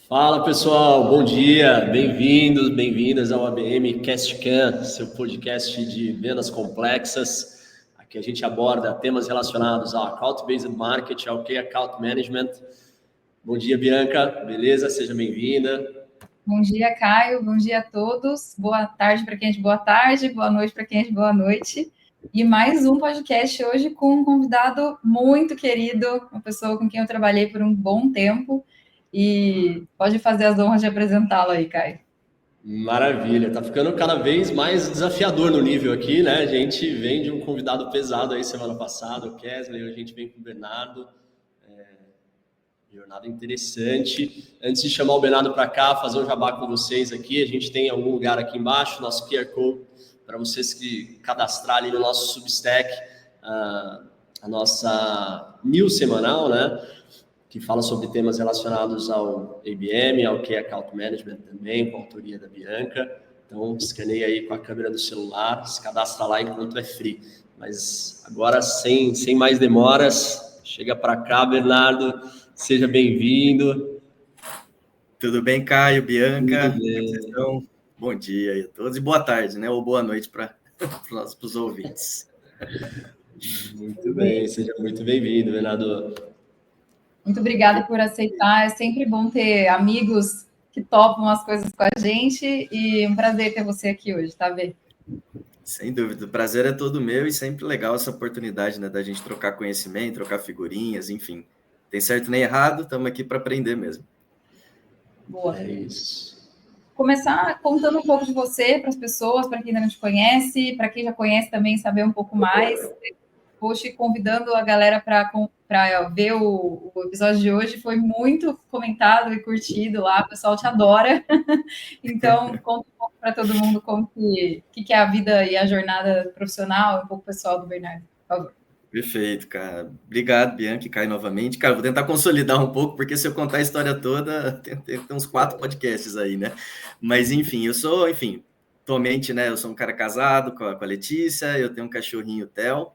Fala pessoal, bom dia, bem-vindos, bem-vindas ao ABM CastCan, seu podcast de vendas complexas. Aqui a gente aborda temas relacionados ao Account-Based Marketing, ao Key Account Management. Bom dia, Bianca, beleza? Seja bem-vinda. Bom dia, Caio, bom dia a todos. Boa tarde para quem é de boa tarde, boa noite para quem é de boa noite. E mais um podcast hoje com um convidado muito querido, uma pessoa com quem eu trabalhei por um bom tempo. E pode fazer as honras de apresentá-lo aí, Caio. Maravilha, tá ficando cada vez mais desafiador no nível aqui, né? A gente vem de um convidado pesado aí semana passada, o Kesley, hoje a gente vem com o Bernardo. Jornada interessante. Antes de chamar o Bernardo para cá, fazer um jabá com vocês aqui, a gente tem algum lugar aqui embaixo, nosso QR Code, para vocês que cadastrar ali no nosso Substack, a nossa news semanal, né? Que fala sobre temas relacionados ao ABM, ao Key Account Management também, com a autoria da Bianca. Então, escaneia aí com a câmera do celular, se cadastra lá enquanto é free. Mas agora, sem mais demoras, chega para cá, Bernardo, seja bem-vindo. Tudo bem, Caio, Bianca? Tudo bem. Bom dia aí a todos e boa tarde, né? Ou boa noite para os ouvintes. Muito bem, seja muito bem-vindo, Bernardo. Muito obrigada por aceitar. É sempre bom ter amigos que topam as coisas com a gente e um prazer ter você aqui hoje, tá, Bê? Sem dúvida, o prazer é todo meu e sempre legal essa oportunidade, né, da gente trocar conhecimento, trocar figurinhas, enfim. Tem certo nem errado, estamos aqui para aprender mesmo. Boa. É isso. Começar contando um pouco de você para as pessoas, para quem ainda não te conhece, para quem já conhece também saber um pouco mais. Poxa, convidando a galera para ver o episódio de hoje, foi muito comentado e curtido lá, o pessoal te adora. Então, conta um pouco para todo mundo como que é a vida e a jornada profissional, um pouco pessoal do Bernardo, por favor. Perfeito, cara. Obrigado, Bianca, e Caio novamente. Cara, vou tentar consolidar um pouco, porque se eu contar a história toda, tem uns 4 podcasts aí, né? Mas, enfim, atualmente, né, eu sou um cara casado com a Letícia, eu tenho um cachorrinho, Theo,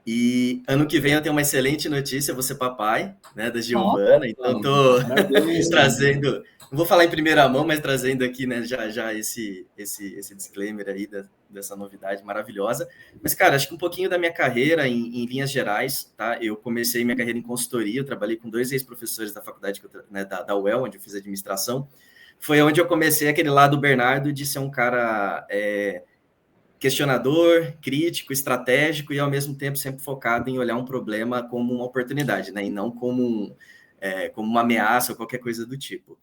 e ano que vem eu tenho uma excelente notícia, vou ser papai, né, da Giovana, então tô trazendo, não vou falar em primeira mão, mas trazendo aqui, né, já esse disclaimer aí dessa novidade maravilhosa. Mas, cara, acho que um pouquinho da minha carreira, em linhas gerais, tá? Eu comecei minha carreira em consultoria, eu trabalhei com 2 ex-professores da faculdade, né, da UEL, onde eu fiz administração. Foi onde eu comecei aquele lado Bernardo de ser um cara questionador, crítico, estratégico e, ao mesmo tempo, sempre focado em olhar um problema como uma oportunidade, né? E não como uma ameaça ou qualquer coisa do tipo.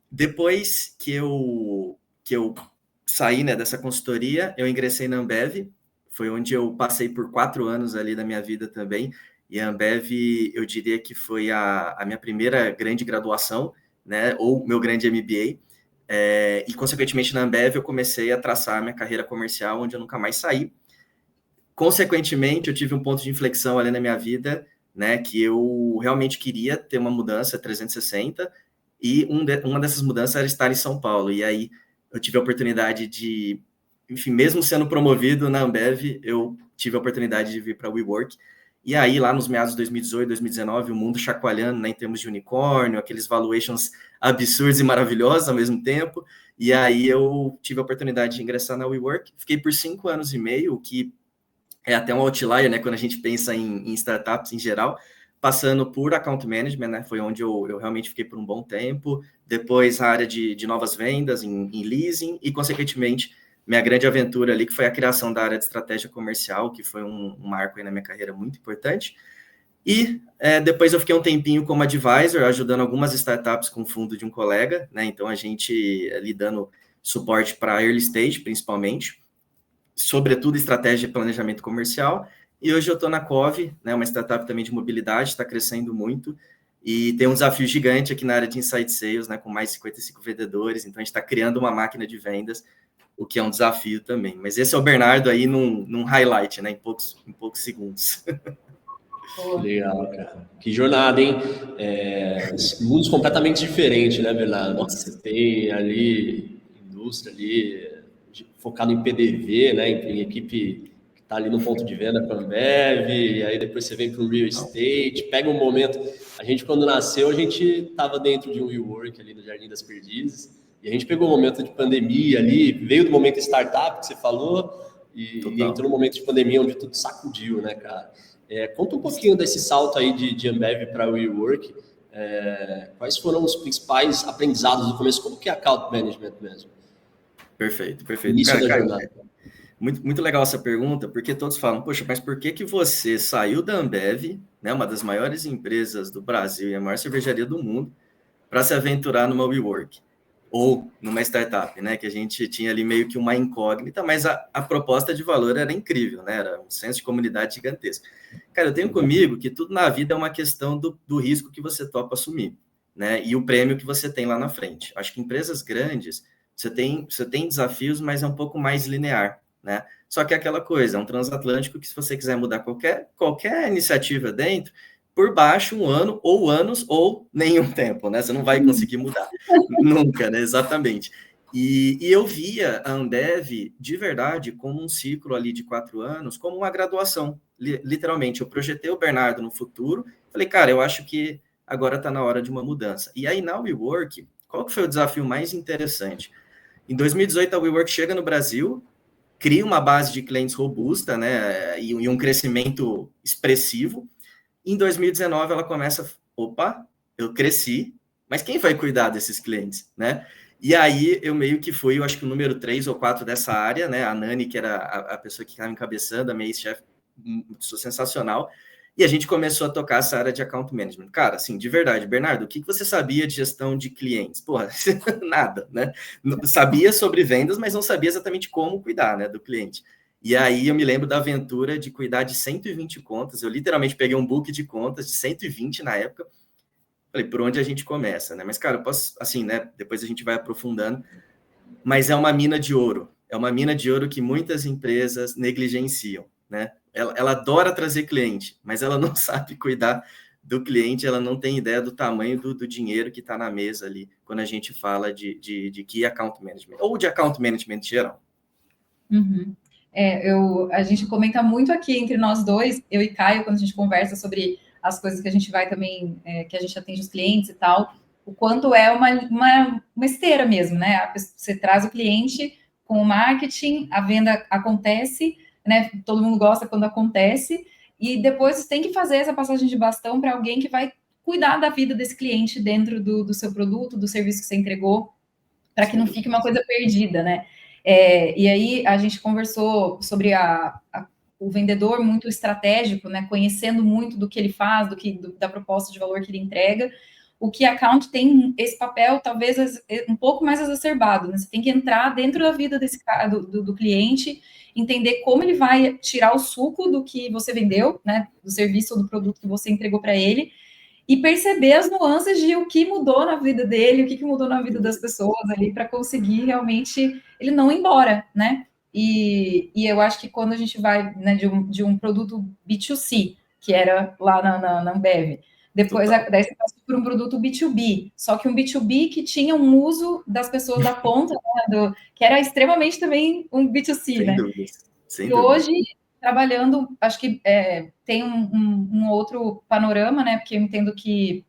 Depois que eu saí, né, dessa consultoria, eu ingressei na Ambev, foi onde eu passei por 4 anos ali da minha vida também, e a Ambev, eu diria que foi a minha primeira grande graduação, né, ou meu grande MBA, e, consequentemente, na Ambev eu comecei a traçar minha carreira comercial, onde eu nunca mais saí. Consequentemente, eu tive um ponto de inflexão ali na minha vida, né, que eu realmente queria ter uma mudança 360, e uma dessas mudanças era estar em São Paulo. E aí eu tive a oportunidade de, enfim, mesmo sendo promovido na Ambev, eu tive a oportunidade de vir para a WeWork. E aí, lá nos meados de 2018, 2019, o mundo chacoalhando, né, em termos de unicórnio, aqueles valuations absurdos e maravilhosos ao mesmo tempo. E aí eu tive a oportunidade de ingressar na WeWork. Fiquei por 5 anos e meio, o que é até um outlier, né, quando a gente pensa em startups em geral, passando por account management, né, foi onde eu realmente fiquei por um bom tempo, depois a área de novas vendas em leasing, e, consequentemente, minha grande aventura ali, que foi a criação da área de estratégia comercial, que foi um marco aí na minha carreira muito importante. E depois eu fiquei um tempinho como advisor, ajudando algumas startups com o fundo de um colega, né, então a gente ali dando suporte para early stage, principalmente, sobretudo estratégia e planejamento comercial. E hoje eu estou na Cove, né, uma startup também de mobilidade, está crescendo muito, e tem um desafio gigante aqui na área de Inside Sales, né, com mais 55 vendedores, então a gente está criando uma máquina de vendas, o que é um desafio também. Mas esse é o Bernardo aí num highlight, né, em poucos segundos. Legal, cara. Que jornada, hein? Mundos completamente diferentes, né, Bernardo? Nossa. Você tem ali indústria ali focado em PDV, né, em equipe que está ali no ponto de venda com a Ambev, e aí depois você vem para o real estate, pega um momento A gente, quando nasceu, a gente estava dentro de um WeWork ali no Jardim das Perdizes, e a gente pegou um momento de pandemia ali, veio do momento startup que você falou, e entrou no momento de pandemia onde tudo sacudiu, né, cara? Conta um pouquinho desse salto aí de Ambev para WeWork. Quais foram os principais aprendizados do começo? Como que é account management mesmo? Perfeito. Início da jornada. Muito, muito legal essa pergunta, porque todos falam, poxa, mas por que você saiu da Ambev, né, uma das maiores empresas do Brasil e a maior cervejaria do mundo, para se aventurar numa WeWork? Ou numa startup, né, que a gente tinha ali meio que uma incógnita, mas a proposta de valor era incrível, né, era um senso de comunidade gigantesco. Cara, eu tenho comigo que tudo na vida é uma questão do risco que você topa assumir, né, e o prêmio que você tem lá na frente. Acho que empresas grandes, você tem desafios, mas é um pouco mais linear, né, só que é aquela coisa, é um transatlântico que se você quiser mudar qualquer iniciativa dentro, por baixo, um ano, ou anos, ou nenhum tempo, né? Você não vai conseguir mudar. Nunca, né? Exatamente. E eu via a Ambev, de verdade, como um ciclo ali de 4 anos, como uma graduação. Literalmente, eu projetei o Bernardo no futuro, falei, cara, eu acho que agora está na hora de uma mudança. E aí, na WeWork, qual que foi o desafio mais interessante? Em 2018, a WeWork chega no Brasil, cria uma base de clientes robusta, né? E um crescimento expressivo. Em 2019, ela começa, opa, eu cresci, mas quem vai cuidar desses clientes, né? E aí, eu meio que fui, eu acho que o número 3 ou 4 dessa área, né? A Nani, que era a pessoa que estava encabeçando, a minha ex-chefe, sensacional, e a gente começou a tocar essa área de account management. Cara, assim, de verdade, Bernardo, o que você sabia de gestão de clientes? Porra, nada, né? Sabia sobre vendas, mas não sabia exatamente como cuidar, né, do cliente. E aí eu me lembro da aventura de cuidar de 120 contas. Eu literalmente peguei um book de contas de 120 na época. Falei, por onde a gente começa, né? Mas, cara, eu posso, assim, né? Depois a gente vai aprofundando. Mas é uma mina de ouro. É uma mina de ouro que muitas empresas negligenciam, né? Ela adora trazer cliente, mas ela não sabe cuidar do cliente, ela não tem ideia do tamanho do dinheiro que está na mesa ali, quando a gente fala de Key Account Management, ou de Account Management em geral. Uhum. A gente comenta muito aqui entre nós dois, eu e Caio, quando a gente conversa sobre as coisas que a gente vai também, que a gente atende os clientes e tal, o quanto é uma esteira mesmo, né? Você traz o cliente com o marketing, a venda acontece, né? Todo mundo gosta quando acontece, e depois você tem que fazer essa passagem de bastão para alguém que vai cuidar da vida desse cliente dentro do seu produto, do serviço que você entregou, para que não fique uma coisa perdida, né? E aí a gente conversou sobre o vendedor muito estratégico, né? Conhecendo muito do que ele faz, da proposta de valor que ele entrega. O que account tem esse papel talvez um pouco mais exacerbado, né? Você tem que entrar dentro da vida desse cara, do cliente, entender como ele vai tirar o suco do que você vendeu, né? Do serviço ou do produto que você entregou para ele, e perceber as nuances de o que mudou na vida dele, o que mudou na vida das pessoas ali, para conseguir realmente ele não ir embora, né? E eu acho que quando a gente vai, né, de um produto B2C, que era lá na Ambev, depois daí você passa por um produto B2B, só que um B2B que tinha um uso das pessoas da ponta, né, que era extremamente também um B2C, sem né? Dúvidas, sem e dúvidas. Hoje, trabalhando, acho que tem um outro panorama, né? Porque eu entendo que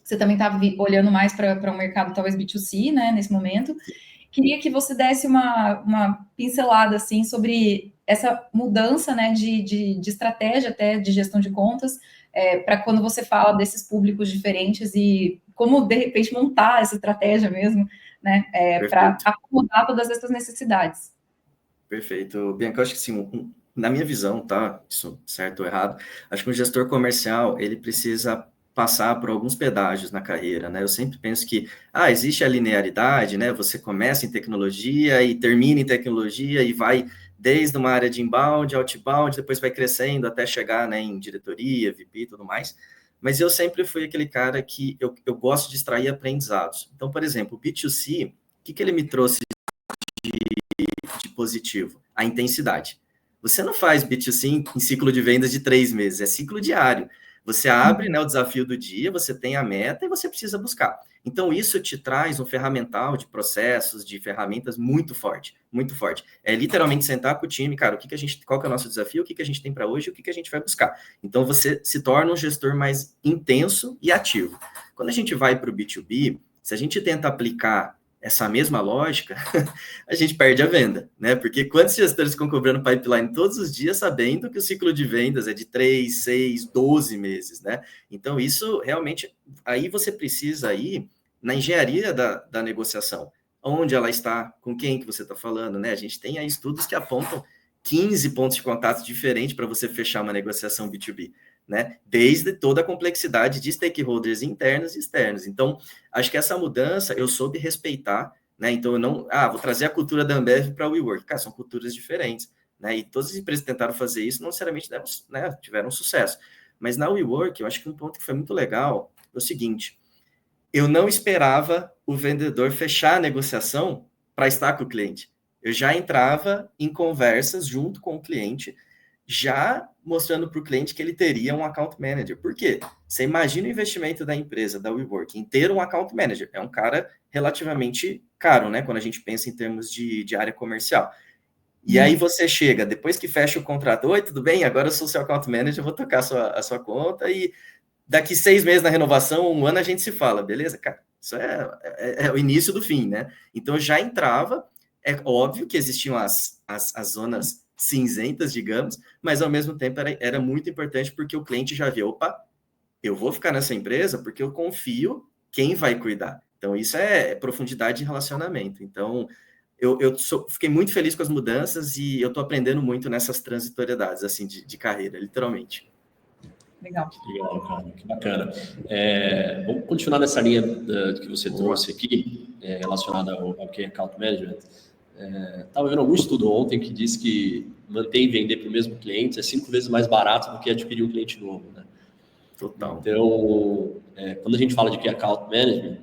você também estava olhando mais para um mercado talvez B2C, né, nesse momento. Queria que você desse uma pincelada, assim, sobre essa mudança, né, de estratégia até de gestão de contas, para quando você fala desses públicos diferentes e como, de repente, montar essa estratégia mesmo, né, para acomodar todas essas necessidades. Perfeito. Bianca, eu acho que sim, na minha visão, tá? Isso certo ou errado, acho que um gestor comercial, ele precisa passar por alguns pedágios na carreira, né? Eu sempre penso que, existe a linearidade, né? Você começa em tecnologia e termina em tecnologia e vai desde uma área de inbound, outbound, depois vai crescendo até chegar, né, em diretoria, VP e tudo mais. Mas eu sempre fui aquele cara que eu gosto de extrair aprendizados. Então, por exemplo, o B2C, o que ele me trouxe de positivo? A intensidade. Você não faz B2C em ciclo de vendas de 3 meses, é ciclo diário. Você abre, né, o desafio do dia, você tem a meta e você precisa buscar. Então, isso te traz um ferramental de processos, de ferramentas muito forte, muito forte. É literalmente sentar com o time, cara, qual que é o nosso desafio, o que a gente tem para hoje, o que a gente vai buscar. Então, você se torna um gestor mais intenso e ativo. Quando a gente vai para o B2B, se a gente tenta aplicar essa mesma lógica, a gente perde a venda, né? Porque quantos gestores ficam cobrando pipeline todos os dias, sabendo que o ciclo de vendas é de 3, 6, 12 meses, né? Então, isso realmente, aí você precisa ir na engenharia da negociação, onde ela está, com quem que você está falando, né? A gente tem aí estudos que apontam 15 pontos de contato diferentes para você fechar uma negociação B2B, né? Desde toda a complexidade de stakeholders internos e externos. Então, acho que essa mudança eu soube respeitar, né? Então, eu não, vou trazer a cultura da Ambev para o WeWork. Cara, são culturas diferentes, né? E todas as empresas que tentaram fazer isso, não necessariamente tiveram sucesso. Mas na WeWork, eu acho que um ponto que foi muito legal é o seguinte: eu não esperava o vendedor fechar a negociação para estar com o cliente. Eu já entrava em conversas junto com o cliente, já mostrando para o cliente que ele teria um account manager. Por quê? Você imagina o investimento da empresa, da WeWork, em ter um account manager. É um cara relativamente caro, né? Quando a gente pensa em termos de área comercial. E aí você chega, depois que fecha o contrato, oi, tudo bem? Agora eu sou seu account manager, eu vou tocar a sua conta e daqui 6 meses na renovação, 1 ano a gente se fala, beleza? Cara, isso é o início do fim, né? Então eu já entrava, é óbvio que existiam as zonas cinzentas, digamos, mas ao mesmo tempo era muito importante porque o cliente já vê, opa, eu vou ficar nessa empresa porque eu confio quem vai cuidar. Então isso é profundidade de relacionamento. Então fiquei muito feliz com as mudanças e eu estou aprendendo muito nessas transitoriedades assim de carreira, literalmente. Legal. Legal, cara, que bacana. Vamos continuar nessa linha que você trouxe aqui, relacionada ao que é Account Management. Estava vendo algum estudo ontem que diz que manter e vender para o mesmo cliente é 5 vezes mais barato do que adquirir um cliente novo, né? Total. Então, quando a gente fala de que é Account Management,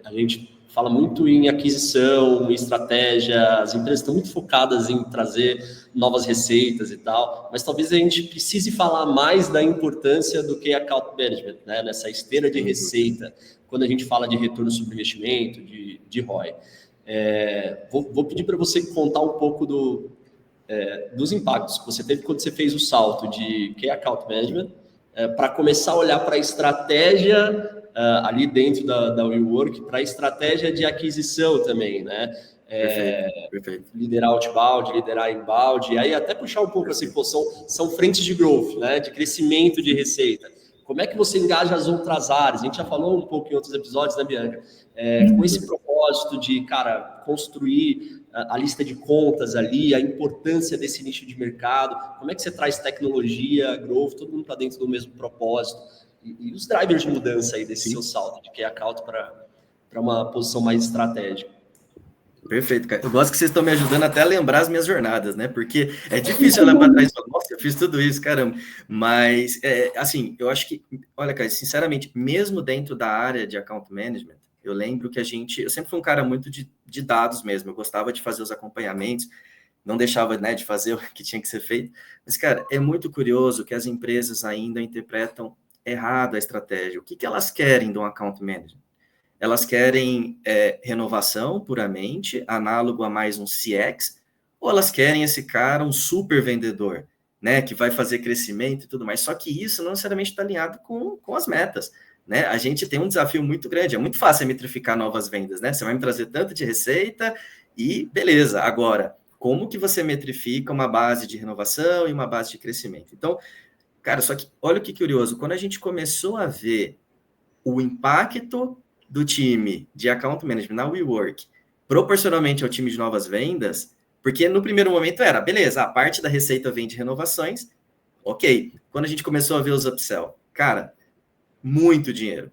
a gente fala muito em aquisição, em estratégia, as empresas estão muito focadas em trazer novas receitas e tal, mas talvez a gente precise falar mais da importância do que account management, né? Nessa esteira de receita, quando a gente fala de retorno sobre investimento, de ROI. Vou pedir para você contar um pouco dos impactos que você teve quando você fez o salto de que é account management, para começar a olhar para a estratégia ali dentro da WeWork, para a estratégia de aquisição também, né? Perfeito. Liderar outbound, liderar inbound, e aí até puxar um pouco assim, são frentes de growth, né? De crescimento de receita. Como é que você engaja as outras áreas? A gente já falou um pouco em outros episódios, né, Bianca? Com esse propósito de, cara, construir a lista de contas ali, a importância desse nicho de mercado, como é que você traz tecnologia, growth, todo mundo para dentro do mesmo propósito, e os drivers de mudança aí desse seu salto de key account para uma posição mais estratégica. Perfeito, cara. Eu gosto que vocês estão me ajudando até a lembrar as minhas jornadas, né? Porque é difícil olhar para trás e falar, nossa, eu fiz tudo isso, caramba. Mas, assim, eu acho que, olha, cara, sinceramente, mesmo dentro da área de account management, eu lembro que eu sempre fui um cara muito de dados mesmo, eu gostava de fazer os acompanhamentos, não deixava, né, de fazer o que tinha que ser feito. Mas, cara, é muito curioso que as empresas ainda interpretam errado a estratégia. O que elas querem de um account manager? Elas querem renovação puramente, análogo a mais um CX, ou elas querem esse cara, um super vendedor, né, que vai fazer crescimento e tudo mais. Só que isso não necessariamente está alinhado com as metas, né? A gente tem um desafio muito grande, é muito fácil metrificar novas vendas, né? Você vai me trazer tanto de receita e beleza. Agora, como que você metrifica uma base de renovação e uma base de crescimento? Então, cara, só que olha que curioso, quando a gente começou a ver o impacto do time de account management na WeWork, proporcionalmente ao time de novas vendas, porque no primeiro momento era, beleza, a parte da receita vem de renovações, ok. Quando a gente começou a ver os upsell, cara, muito dinheiro,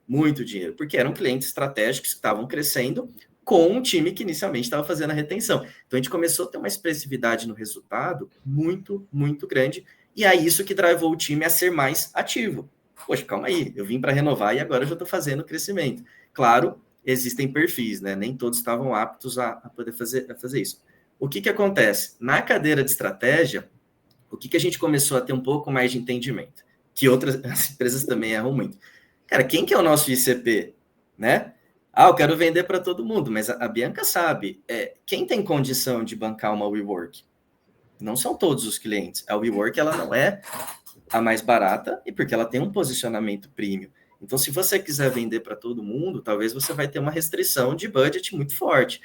porque eram clientes estratégicos que estavam crescendo com um time que inicialmente estava fazendo a retenção. Então a gente começou a ter uma expressividade no resultado muito, muito grande, e é isso que drivou o time a ser mais ativo. Poxa, calma aí, eu vim para renovar e agora eu já estou fazendo crescimento. Claro, existem perfis, né? Nem todos estavam aptos a poder fazer isso. O que acontece? Na cadeira de estratégia, o que a gente começou a ter um pouco mais de entendimento? que outras empresas também erram muito. Cara, quem que é o nosso ICP, né? Ah, eu quero vender para todo mundo, mas a Bianca sabe, quem tem condição de bancar uma WeWork? Não são todos os clientes. A WeWork, ela não é a mais barata e porque ela tem um posicionamento premium. Então, se você quiser vender para todo mundo, talvez você vai ter uma restrição de budget muito forte.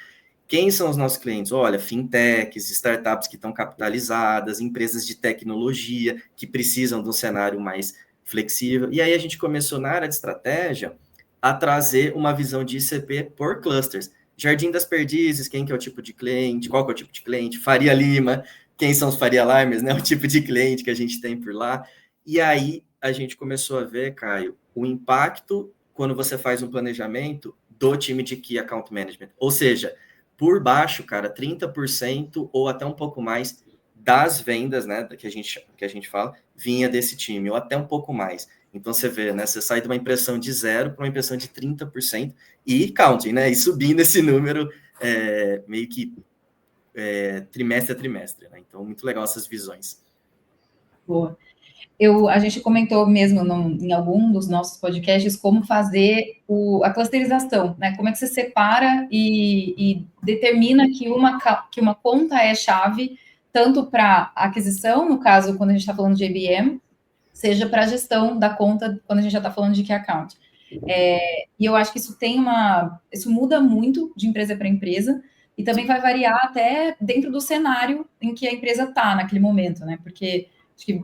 Quem são os nossos clientes? Olha, fintechs, startups que estão capitalizadas, empresas de tecnologia que precisam de um cenário mais flexível. E aí a gente começou na área de estratégia a trazer uma visão de ICP por clusters. Jardim das Perdizes, quem que é o tipo de cliente, qual que é o tipo de cliente, Faria Lima, quem são os Faria Limers, né? O tipo de cliente que a gente tem por lá. E aí a gente começou a ver, Caio, o impacto quando você faz um planejamento do time de Key Account Management. Ou seja, por baixo, cara, 30% ou até um pouco mais das vendas, né, que a gente fala, vinha desse time, ou até um pouco mais. Então, você vê, né, você sai de uma impressão de 0 para uma impressão de 30% e counting, né, e subindo esse número meio que trimestre a trimestre, né? Então, muito legal essas visões. Boa. A gente comentou mesmo em algum dos nossos podcasts como fazer a clusterização, né? Como é que você separa e determina que uma conta é chave, tanto para aquisição, no caso, quando a gente está falando de ABM, seja para a gestão da conta, quando a gente já está falando de Key Account. E eu acho que isso muda muito de empresa para empresa, e também vai variar até dentro do cenário em que a empresa está naquele momento, né? Porque acho que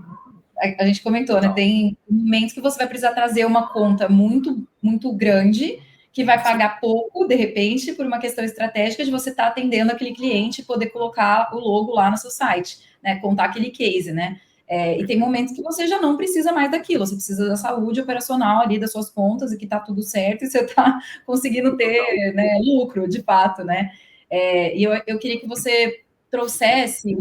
a gente comentou, né? Tem momentos que você vai precisar trazer uma conta muito, muito grande, que vai pagar pouco, de repente, por uma questão estratégica de você estar atendendo aquele cliente e poder colocar o logo lá no seu site, né? Contar aquele case, né? E tem momentos que você já não precisa mais daquilo, você precisa da saúde operacional ali das suas contas e que está tudo certo e você está conseguindo ter, né, lucro, de fato, né? E eu queria que você trouxesse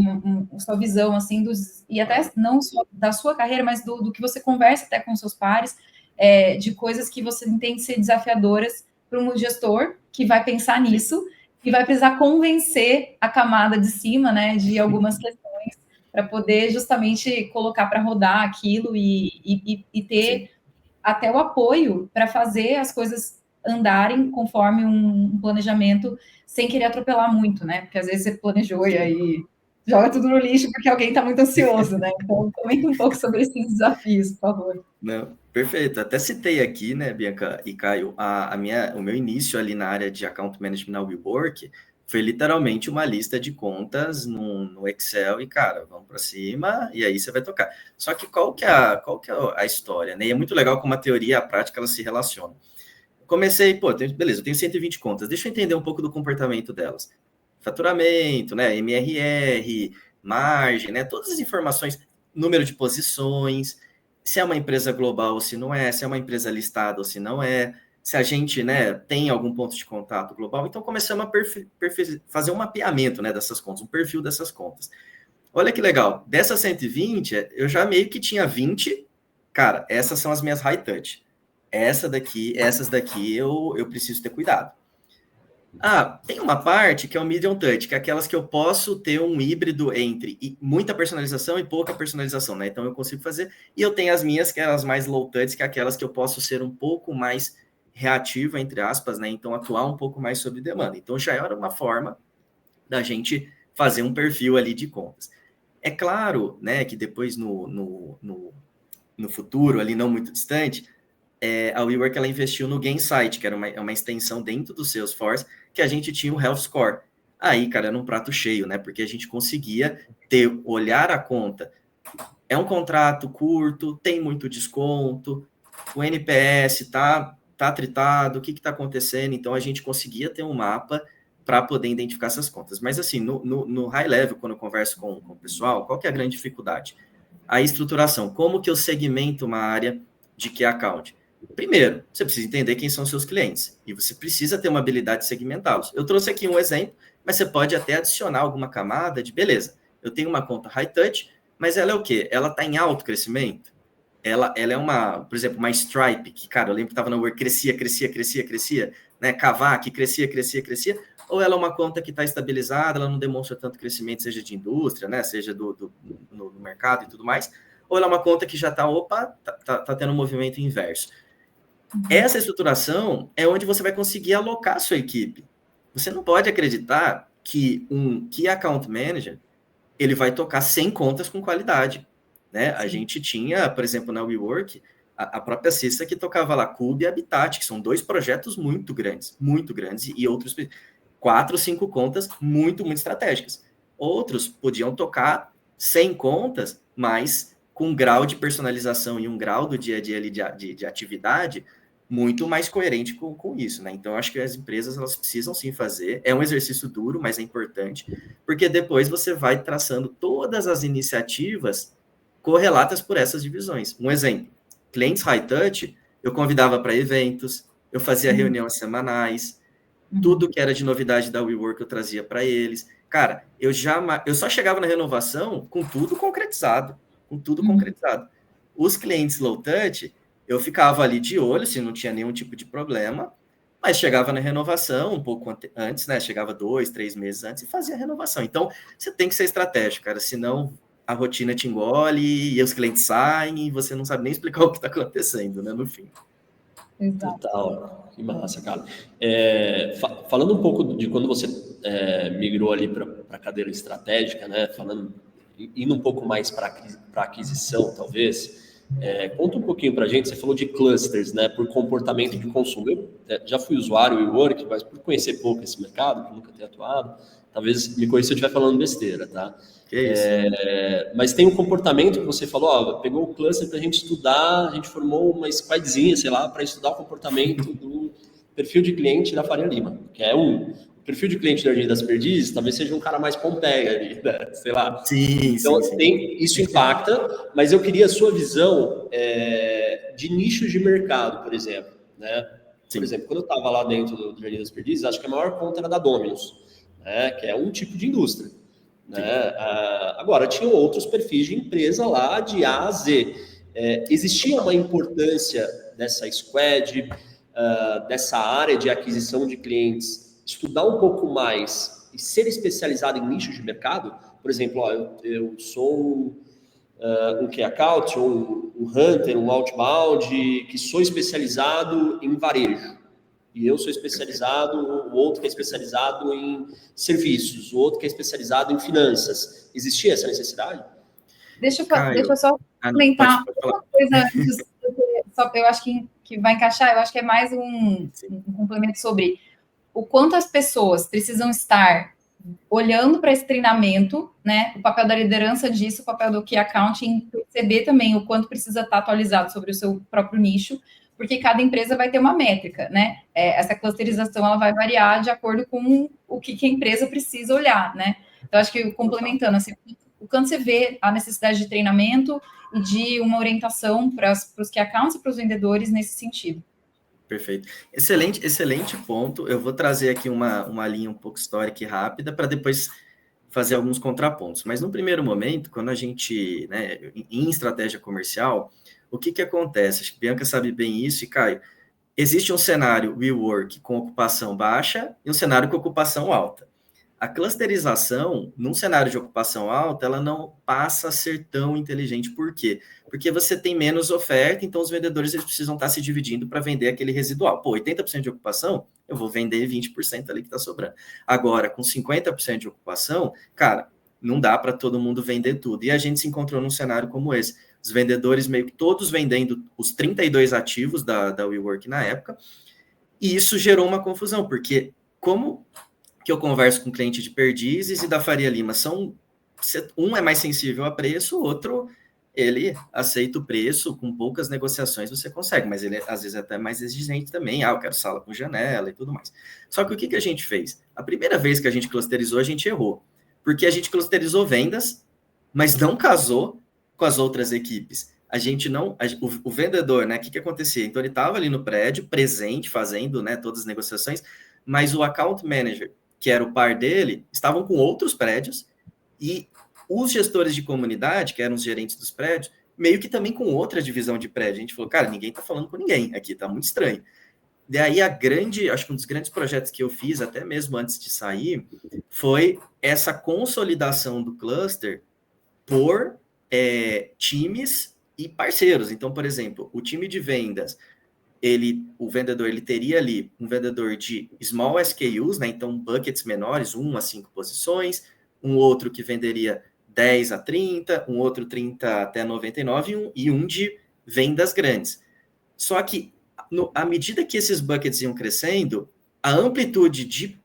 sua visão, assim, e até não só da sua carreira, mas do que você conversa até com seus pares, de coisas que você entende ser desafiadoras para um gestor que vai pensar nisso e vai precisar convencer a camada de cima, né, de algumas questões para poder justamente colocar para rodar aquilo e ter Sim. até o apoio para fazer as coisas andarem conforme um planejamento, sem querer atropelar muito, né? Porque às vezes você planejou e aí joga tudo no lixo porque alguém está muito ansioso, né? Então, comenta um pouco sobre esses desafios, por favor. Não, perfeito. Até citei aqui, né, Bianca e Caio, o meu início ali na área de Account Management na WeWork foi literalmente uma lista de contas no Excel e, cara, vamos para cima e aí você vai tocar. Só que qual que é a história, né? E é muito legal como a teoria e a prática elas se relacionam. Comecei, beleza, eu tenho 120 contas, deixa eu entender um pouco do comportamento delas. Faturamento, né, MRR, margem, né, todas as informações, número de posições, se é uma empresa global ou se não é, se é uma empresa listada ou se não é, se a gente, né, tem algum ponto de contato global. Então, começamos a fazer um mapeamento, né, dessas contas, um perfil dessas contas. Olha que legal, dessas 120, eu já meio que tinha 20, cara, essas são as minhas high touch. Essas daqui eu preciso ter cuidado. Tem uma parte que é o medium touch, que é aquelas que eu posso ter um híbrido entre muita personalização e pouca personalização, né? Então eu consigo fazer. E eu tenho as minhas, que são as mais low touch, que é aquelas que eu posso ser um pouco mais reativa, entre aspas, né? Então atuar um pouco mais sob demanda. Então já era uma forma da gente fazer um perfil ali de contas. É claro, né, que depois no futuro, ali não muito distante, a WeWork ela investiu no Gainsight, que era uma extensão dentro do Salesforce, que a gente tinha o Health Score. Aí, cara, era um prato cheio, né? Porque a gente conseguia olhar a conta. É um contrato curto, tem muito desconto, o NPS tá tritado, o que está acontecendo? Então, a gente conseguia ter um mapa para poder identificar essas contas. Mas, assim, no high level, quando eu converso com o pessoal, qual que é a grande dificuldade? A estruturação. Como que eu segmento uma área de key account? Primeiro, você precisa entender quem são seus clientes e você precisa ter uma habilidade de segmentá-los. Eu trouxe aqui um exemplo, mas você pode até adicionar alguma camada de, beleza, eu tenho uma conta high touch, mas ela é o quê? Ela está em alto crescimento? Ela é por exemplo, uma Stripe, que, cara, eu lembro que estava na Word, crescia, né? Kavak, crescia, ou ela é uma conta que está estabilizada, ela não demonstra tanto crescimento, seja de indústria, né? Seja no mercado e tudo mais, ou ela é uma conta que já está, tá tendo um movimento inverso. Essa estruturação é onde você vai conseguir alocar a sua equipe. Você não pode acreditar que um Key Account Manager ele vai tocar 100 contas com qualidade. Né? A gente tinha, por exemplo, na WeWork, a própria Cissa que tocava lá Cube e Habitat, que são 2 projetos muito grandes, e outros 4, 5 contas muito estratégicas. Outros podiam tocar 100 contas, mas com um grau de personalização e um grau do dia a dia ali de atividade muito mais coerente com isso, né? Então, acho que as empresas, elas precisam sim fazer. É um exercício duro, mas é importante, porque depois você vai traçando todas as iniciativas correlatas por essas divisões. Um exemplo, clientes high touch, eu convidava para eventos, eu fazia reuniões semanais, tudo que era de novidade da WeWork eu trazia para eles. Cara, eu só chegava na renovação com tudo concretizado, Os clientes low touch, eu ficava ali de olho, se não tinha nenhum tipo de problema, mas chegava na renovação um pouco antes, né? Chegava 2, 3 meses antes e fazia a renovação. Então, você tem que ser estratégico, cara, senão a rotina te engole e os clientes saem e você não sabe nem explicar o que está acontecendo, né, no fim. Exato. Total, que massa, cara. Falando um pouco de quando você migrou ali para a cadeira estratégica, né? Indo um pouco mais para aquisição, talvez. Conta um pouquinho para a gente. Você falou de clusters, né? Por comportamento de consumo. Eu já fui usuário WeWork, mas por conhecer pouco esse mercado, por nunca ter atuado, talvez me conheça se eu estiver falando besteira, tá? Que isso? Mas tem um comportamento que você falou, pegou o cluster para a gente estudar, a gente formou uma squadzinha, sei lá, para estudar o comportamento do perfil de cliente da Faria Lima, que é o perfil de cliente da Jardim das Perdizes, talvez seja um cara mais Pompeia ali, né? Sei lá. Sim, então, sim. Isso impacta, mas eu queria a sua visão de nichos de mercado, por exemplo, né? Por exemplo, quando eu estava lá dentro do Jardim das Perdizes, acho que a maior conta era da Domino's, né? Que é um tipo de indústria. Né? Agora, tinham outros perfis de empresa lá, de A a Z. Existia uma importância dessa squad, dessa área de aquisição de clientes, estudar um pouco mais e ser especializado em nichos de mercado? Por exemplo, eu sou um Key Account, um Hunter, um Outbound, que sou especializado em varejo. E eu sou especializado, o outro que é especializado em serviços, o outro que é especializado em finanças. Existia essa necessidade? Deixa eu só comentar uma coisa, eu acho que vai encaixar, eu acho que é mais um complemento sobre o quanto as pessoas precisam estar olhando para esse treinamento, né? O papel da liderança disso, o papel do Key Account, em perceber também o quanto precisa estar atualizado sobre o seu próprio nicho, porque cada empresa vai ter uma métrica, né? Essa clusterização ela vai variar de acordo com o que a empresa precisa olhar, né? Então, acho que complementando, assim, o quanto você vê a necessidade de treinamento e de uma orientação para os key accounts e para os vendedores nesse sentido. Perfeito. Excelente ponto. Eu vou trazer aqui uma linha um pouco histórica e rápida para depois fazer alguns contrapontos. Mas no primeiro momento, quando a gente, né, em estratégia comercial, o que acontece? Acho que Bianca sabe bem isso e Caio. Existe um cenário WeWork com ocupação baixa e um cenário com ocupação alta. A clusterização, num cenário de ocupação alta, ela não passa a ser tão inteligente. Por quê? Porque você tem menos oferta, então os vendedores eles precisam estar se dividindo para vender aquele residual. 80% de ocupação, eu vou vender 20% ali que está sobrando. Agora, com 50% de ocupação, cara, não dá para todo mundo vender tudo. E a gente se encontrou num cenário como esse. Os vendedores meio que todos vendendo os 32 ativos da WeWork na época, e isso gerou uma confusão, porque como que eu converso com cliente de Perdizes e da Faria Lima, um é mais sensível a preço, o outro, ele aceita o preço, com poucas negociações você consegue, mas ele às vezes é até mais exigente também, eu quero sala com janela e tudo mais. Só que o que a gente fez? A primeira vez que a gente clusterizou, a gente errou, porque a gente clusterizou vendas, mas não casou com as outras equipes. A gente não... O vendedor, né, o que acontecia? Então, ele estava ali no prédio, presente, fazendo, né, todas as negociações, mas o account manager, que era o par dele, estavam com outros prédios, e os gestores de comunidade, que eram os gerentes dos prédios, meio que também com outra divisão de prédio. A gente falou, cara, ninguém está falando com ninguém aqui, tá muito estranho. Daí acho que um dos grandes projetos que eu fiz, até mesmo antes de sair, foi essa consolidação do cluster por times e parceiros. Então, por exemplo, o time de vendas, o vendedor ele teria ali um vendedor de small SKUs, né? Então buckets menores, 1 a 5 posições, um outro que venderia 10 a 30, um outro 30 até 99 e um de vendas grandes. Só que, à medida que esses buckets iam crescendo, a amplitude de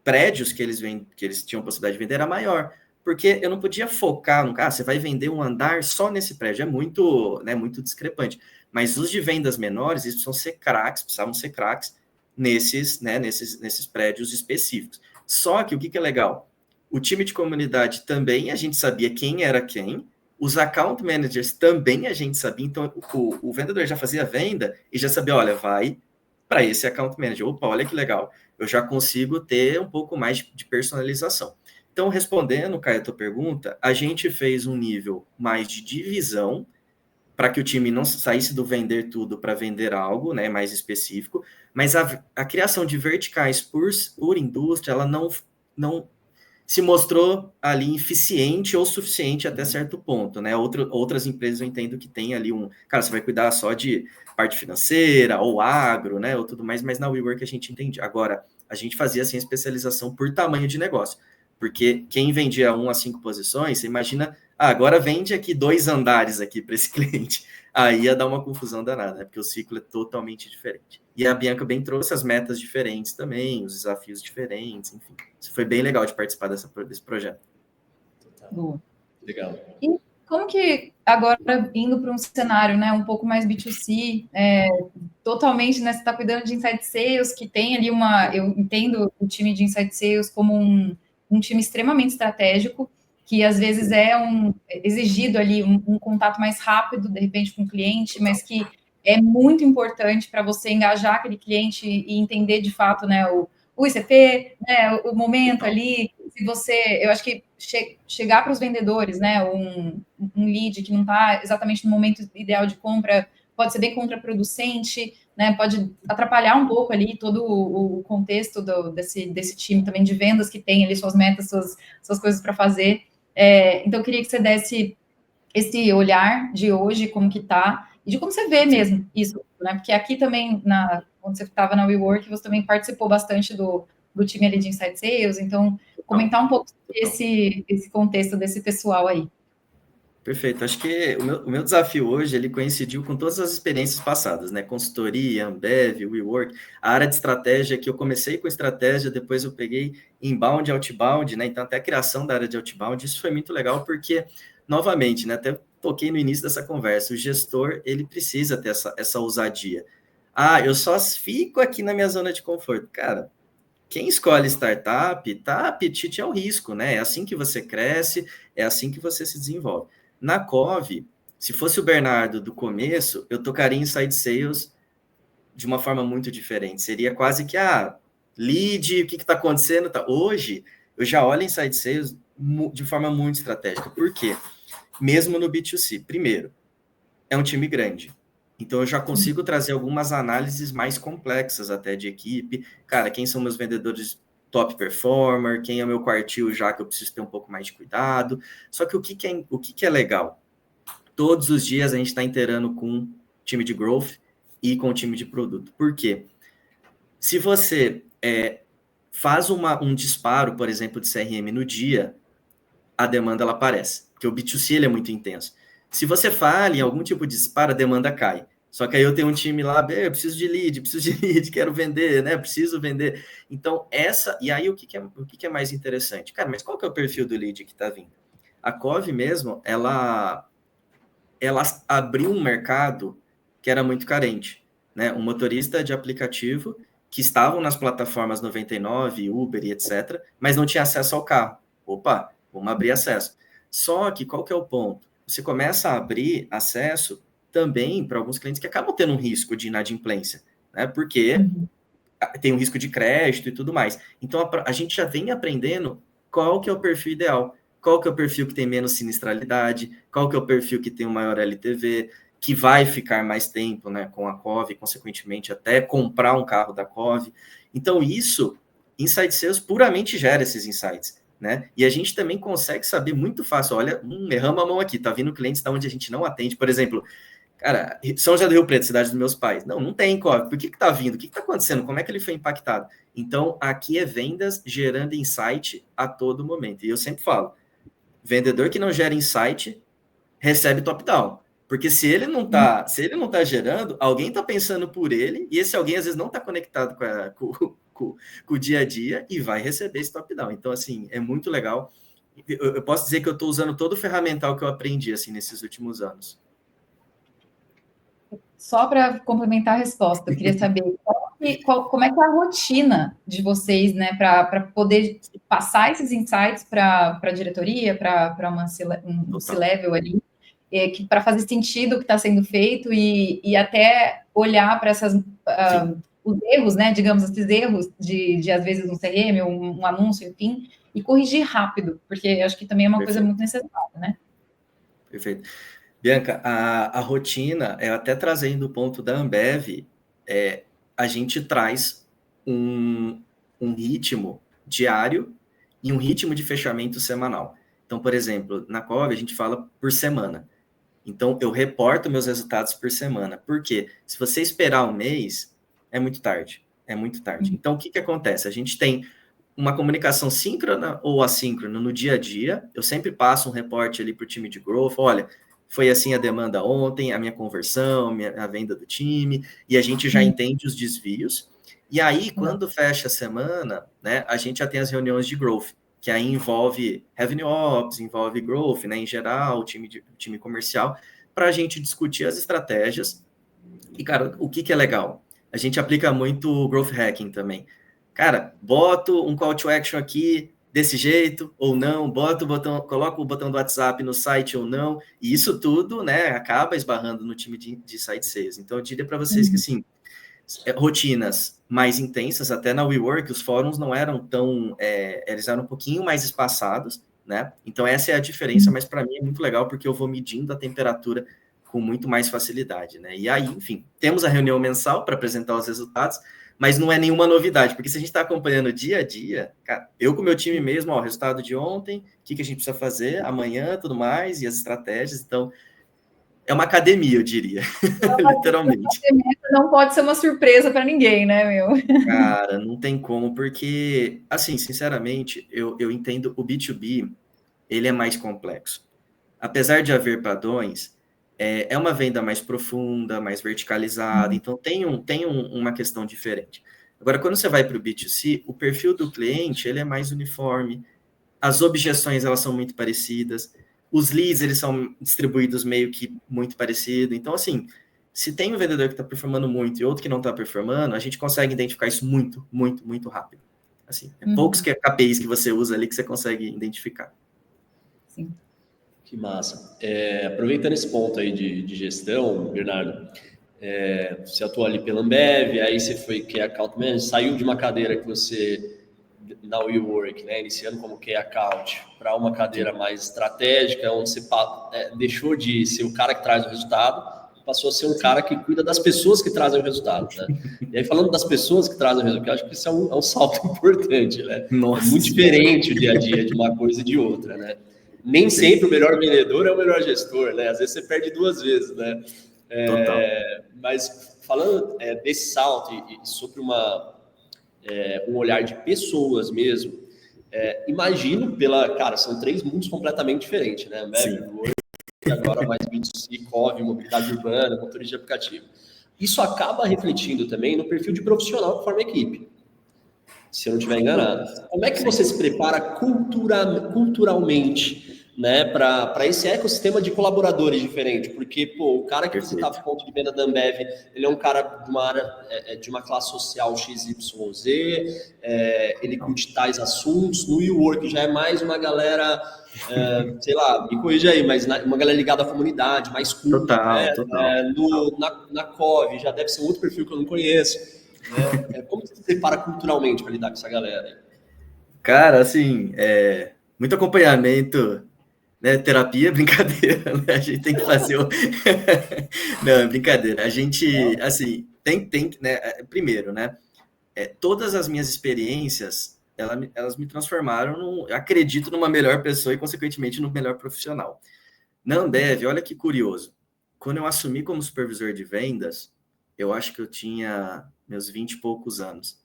prédios que eles tinham possibilidade de vender era maior, porque eu não podia focar no você vai vender um andar só nesse prédio, é muito, né, muito discrepante. Mas os de vendas menores, eles precisavam ser craques nesses prédios específicos. Só que o que é legal? O time de comunidade também a gente sabia quem era quem, os account managers também a gente sabia, então o vendedor já fazia a venda e já sabia, olha, vai para esse account manager. Opa, olha que legal, eu já consigo ter um pouco mais de personalização. Então, respondendo, Caio, a tua pergunta, a gente fez um nível mais de divisão para que o time não saísse do vender tudo para vender algo, né, mais específico, mas a criação de verticais por indústria, ela não se mostrou ali eficiente ou suficiente até certo ponto, né? Outras empresas eu entendo que tem ali você vai cuidar só de parte financeira ou agro, né, ou tudo mais, mas na WeWork a gente entende. Agora, a gente fazia assim especialização por tamanho de negócio, porque quem vendia 1 a 5 posições, você imagina, agora vende aqui 2 andares aqui para esse cliente, aí ia dar uma confusão danada, né? Porque o ciclo é totalmente diferente. E a Bianca bem trouxe as metas diferentes também, os desafios diferentes, enfim. Isso foi bem legal de participar desse projeto. Boa. Legal. E como que, agora indo para um cenário, né, um pouco mais B2C, totalmente, né, você está cuidando de Inside Sales, que tem ali eu entendo o time de Inside Sales como um time extremamente estratégico, que às vezes é exigido ali um contato mais rápido, de repente, com o cliente, mas que é muito importante para você engajar aquele cliente e entender de fato, né, o ICP, né, o momento ali. Se eu acho que chegar para os vendedores, né, um lead que não está exatamente no momento ideal de compra pode ser bem contraproducente, né, pode atrapalhar um pouco ali todo o contexto desse time também de vendas que tem ali suas metas, suas coisas para fazer. Então, eu queria que você desse esse olhar de hoje, como que tá, e de como você vê mesmo isso, né? Porque aqui também, quando você estava na WeWork, você também participou bastante do time ali de Inside Sales, então, comentar um pouco esse contexto desse pessoal aí. Perfeito. Acho que o meu desafio hoje, ele coincidiu com todas as experiências passadas, né? Consultoria, Ambev, WeWork, a área de estratégia, que eu comecei com estratégia, depois eu peguei inbound e outbound, né? Então, até a criação da área de outbound, isso foi muito legal, porque, novamente, né? Até toquei no início dessa conversa, o gestor, ele precisa ter essa ousadia. Eu só fico aqui na minha zona de conforto. Cara, quem escolhe startup, tá apetite ao risco, né? É assim que você cresce, é assim que você se desenvolve. Na Cove, se fosse o Bernardo do começo, eu tocaria Inside Sales de uma forma muito diferente. Seria quase que, lead, o que está acontecendo? Tá. Hoje, eu já olho Inside Sales de forma muito estratégica. Por quê? Mesmo no B2C. Primeiro, é um time grande. Então, eu já consigo trazer algumas análises mais complexas até de equipe. Cara, quem são meus vendedores top performer, quem é o meu quartil já que eu preciso ter um pouco mais de cuidado. Só que o que é legal? Todos os dias a gente está inteirando com o time de growth e com o time de produto. Por quê? Se você faz um disparo, por exemplo, de CRM no dia, a demanda ela aparece, porque o B2C ele é muito intenso. Se você falha em algum tipo de disparo, a demanda cai. Só que aí eu tenho um time lá, eu preciso de lead, quero vender, né? Preciso vender. Então, e aí o que é mais interessante? Cara, mas qual que é o perfil do lead que está vindo? A Cove mesmo, ela abriu um mercado que era muito carente, né? Um motorista de aplicativo que estavam nas plataformas 99, Uber e etc., mas não tinha acesso ao carro. Opa, vamos abrir acesso. Só que qual que é o ponto? Você começa a abrir acesso também para alguns clientes que acabam tendo um risco de inadimplência, né? Porque tem um risco de crédito e tudo mais. Então, a gente já vem aprendendo qual que é o perfil ideal, qual que é o perfil que tem menos sinistralidade, qual que é o perfil que tem um maior LTV, que vai ficar mais tempo, né, com a Cove, consequentemente, até comprar um carro da Cove. Então, isso, Inside Sales puramente gera esses insights. né? E a gente também consegue saber muito fácil, olha, erramos a mão aqui, tá vindo clientes da onde a gente não atende, por exemplo, cara, São José do Rio Preto, cidade dos meus pais. Não tem COVID. Por que tá vindo? O que tá acontecendo? Como é que ele foi impactado? Então, aqui é vendas gerando insight a todo momento. E eu sempre falo, vendedor que não gera insight recebe top-down. Porque se ele não tá gerando, alguém tá pensando por ele, e esse alguém às vezes não tá conectado com o dia a dia e vai receber esse top-down. Então, assim, é muito legal. Eu posso dizer que eu estou usando todo o ferramental que eu aprendi, assim, nesses últimos anos. Só para complementar a resposta, eu queria saber como é que é a rotina de vocês, né, para poder passar esses insights para a diretoria, para um C-level ali, que para fazer sentido o que está sendo feito e até olhar para os erros, né, digamos, esses erros de às vezes um CRM, um anúncio, enfim, e corrigir rápido, porque acho que também é uma coisa muito necessária, né? Perfeito. Bianca, a rotina, até trazendo o ponto da Ambev, a gente traz um ritmo diário e um ritmo de fechamento semanal. Então, por exemplo, na COV a gente fala por semana. Então, eu reporto meus resultados por semana. Por quê? Se você esperar um mês, é muito tarde. É muito tarde. Então, o que acontece? A gente tem uma comunicação síncrona ou assíncrona no dia a dia. Eu sempre passo um reporte ali para o time de growth. Olha, foi assim a demanda ontem, a minha conversão, a venda do time, e a gente já entende os desvios. E aí, quando fecha a semana, né, a gente já tem as reuniões de growth, que aí envolve Revenue Ops, envolve Growth, né, em geral, o time comercial, para a gente discutir as estratégias. E, cara, o que é legal? A gente aplica muito Growth Hacking também. Cara, boto um call to action aqui desse jeito ou não, boto o botão, coloco o botão do WhatsApp no site ou não, e isso tudo, né, acaba esbarrando no time de site sales. Então, eu diria para vocês que, assim, rotinas mais intensas, até na WeWork, os fóruns não eram tão, eles eram um pouquinho mais espaçados, né? Então essa é a diferença, mas para mim é muito legal porque eu vou medindo a temperatura com muito mais facilidade, né? E aí, enfim, temos a reunião mensal para apresentar os resultados, mas não é nenhuma novidade, porque se a gente está acompanhando dia a dia, cara, eu com o meu time mesmo, ó, o resultado de ontem, o que a gente precisa fazer amanhã, tudo mais, e as estratégias, então é uma academia, eu diria, literalmente. Não pode ser uma surpresa para ninguém, né, meu? Cara, não tem como, porque, assim, sinceramente, eu entendo o B2B, ele é mais complexo. Apesar de haver padrões, é uma venda mais profunda, mais verticalizada, então tem uma questão diferente. Agora, quando você vai para o B2C, o perfil do cliente, ele é mais uniforme, as objeções, elas são muito parecidas, os leads, eles são distribuídos meio que muito parecido, então, assim, se tem um vendedor que está performando muito e outro que não está performando, a gente consegue identificar isso muito, muito, muito rápido. Assim, poucos KPIs que você usa ali que você consegue identificar. Sim. Que massa. Aproveitando esse ponto aí de gestão, Bernardo, você atua ali pela Ambev, aí você foi que é Account Manager, saiu de uma cadeira que você, na WeWork, né, iniciando como Key Account, para uma cadeira mais estratégica, onde você deixou de ser o cara que traz o resultado, passou a ser um cara que cuida das pessoas que trazem o resultado, né? E aí, falando das pessoas que trazem o resultado, eu acho que isso é um salto importante, né? Nossa. É muito diferente o dia a dia de uma coisa e de outra, né? Nem sempre o melhor vendedor é o melhor gestor, né? Às vezes você perde duas vezes, né? Total. Mas falando desse salto e sobre um olhar de pessoas mesmo, imagino cara, são 3 mundos completamente diferentes, né? E agora mais B2C, COV, mobilidade urbana, motorista de aplicativo. Isso acaba refletindo também no perfil de profissional que forma a equipe, se eu não estiver enganado. Como é que você se prepara culturalmente, né, para esse ecossistema de colaboradores diferente? Porque, pô, o cara que visitava o ponto de venda da Ambev, ele é um cara de uma área, de uma classe social XYZ, ele curte tais assuntos. No WeWork já é mais uma galera, sei lá, me corrija aí, mas uma galera ligada à comunidade, mais culta, total, né? total. Na COV já deve ser um outro perfil que eu não conheço. Como você se prepara culturalmente para lidar com essa galera? Cara, assim, muito acompanhamento, né? Terapia, brincadeira, né? A gente tem que fazer Não, brincadeira. A gente, assim, tem, né? Primeiro, né? Todas as minhas experiências elas me transformaram, acredito, numa melhor pessoa e, consequentemente, no melhor profissional. Na Ambev, olha que curioso. Quando eu assumi como supervisor de vendas, eu acho que eu tinha meus 20 e poucos anos.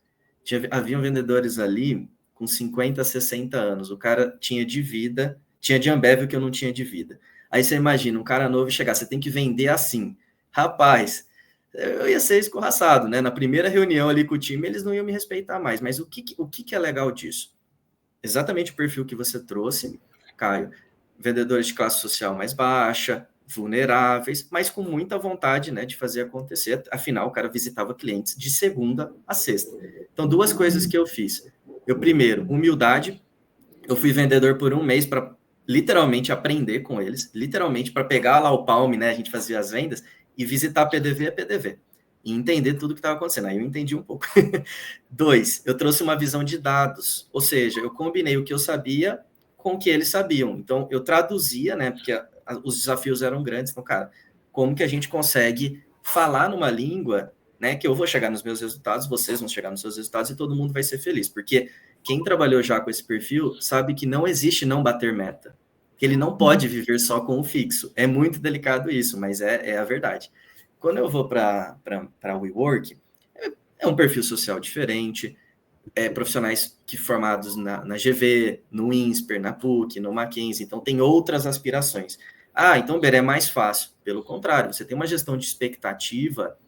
Haviam vendedores ali com 50, 60 anos. O cara tinha de vida, tinha de Ambev o que eu não tinha de vida. Aí você imagina, um cara novo chegar, você tem que vender assim. Rapaz, eu ia ser escorraçado, né? Na primeira reunião ali com o time, eles não iam me respeitar mais. Mas o que é legal disso? Exatamente o perfil que você trouxe, Caio. Vendedores de classe social mais baixa, vulneráveis, mas com muita vontade, né, de fazer acontecer. Afinal, o cara visitava clientes de segunda a sexta. Então, duas coisas que eu fiz. Eu, primeiro, humildade. Eu fui vendedor por um mês para literalmente aprender com eles, literalmente para pegar lá o Palm, né, a gente fazia as vendas, e visitar PDV a PDV. E entender tudo o que estava acontecendo. Aí eu entendi um pouco. 2, eu trouxe uma visão de dados. Ou seja, eu combinei o que eu sabia com o que eles sabiam. Então, eu traduzia, né? Porque os desafios eram grandes. Então, cara, como que a gente consegue falar numa língua, né? Que eu vou chegar nos meus resultados, vocês vão chegar nos seus resultados e todo mundo vai ser feliz. Porque quem trabalhou já com esse perfil sabe que não existe não bater meta. Que ele não pode viver só com o fixo. É muito delicado isso, mas é a verdade. Quando eu vou para WeWork, é um perfil social diferente, profissionais que formados na GV, no INSPER, na PUC, no Mackenzie, então tem outras aspirações. Ah, então, Beré, é mais fácil. Pelo contrário, você tem uma gestão de expectativa,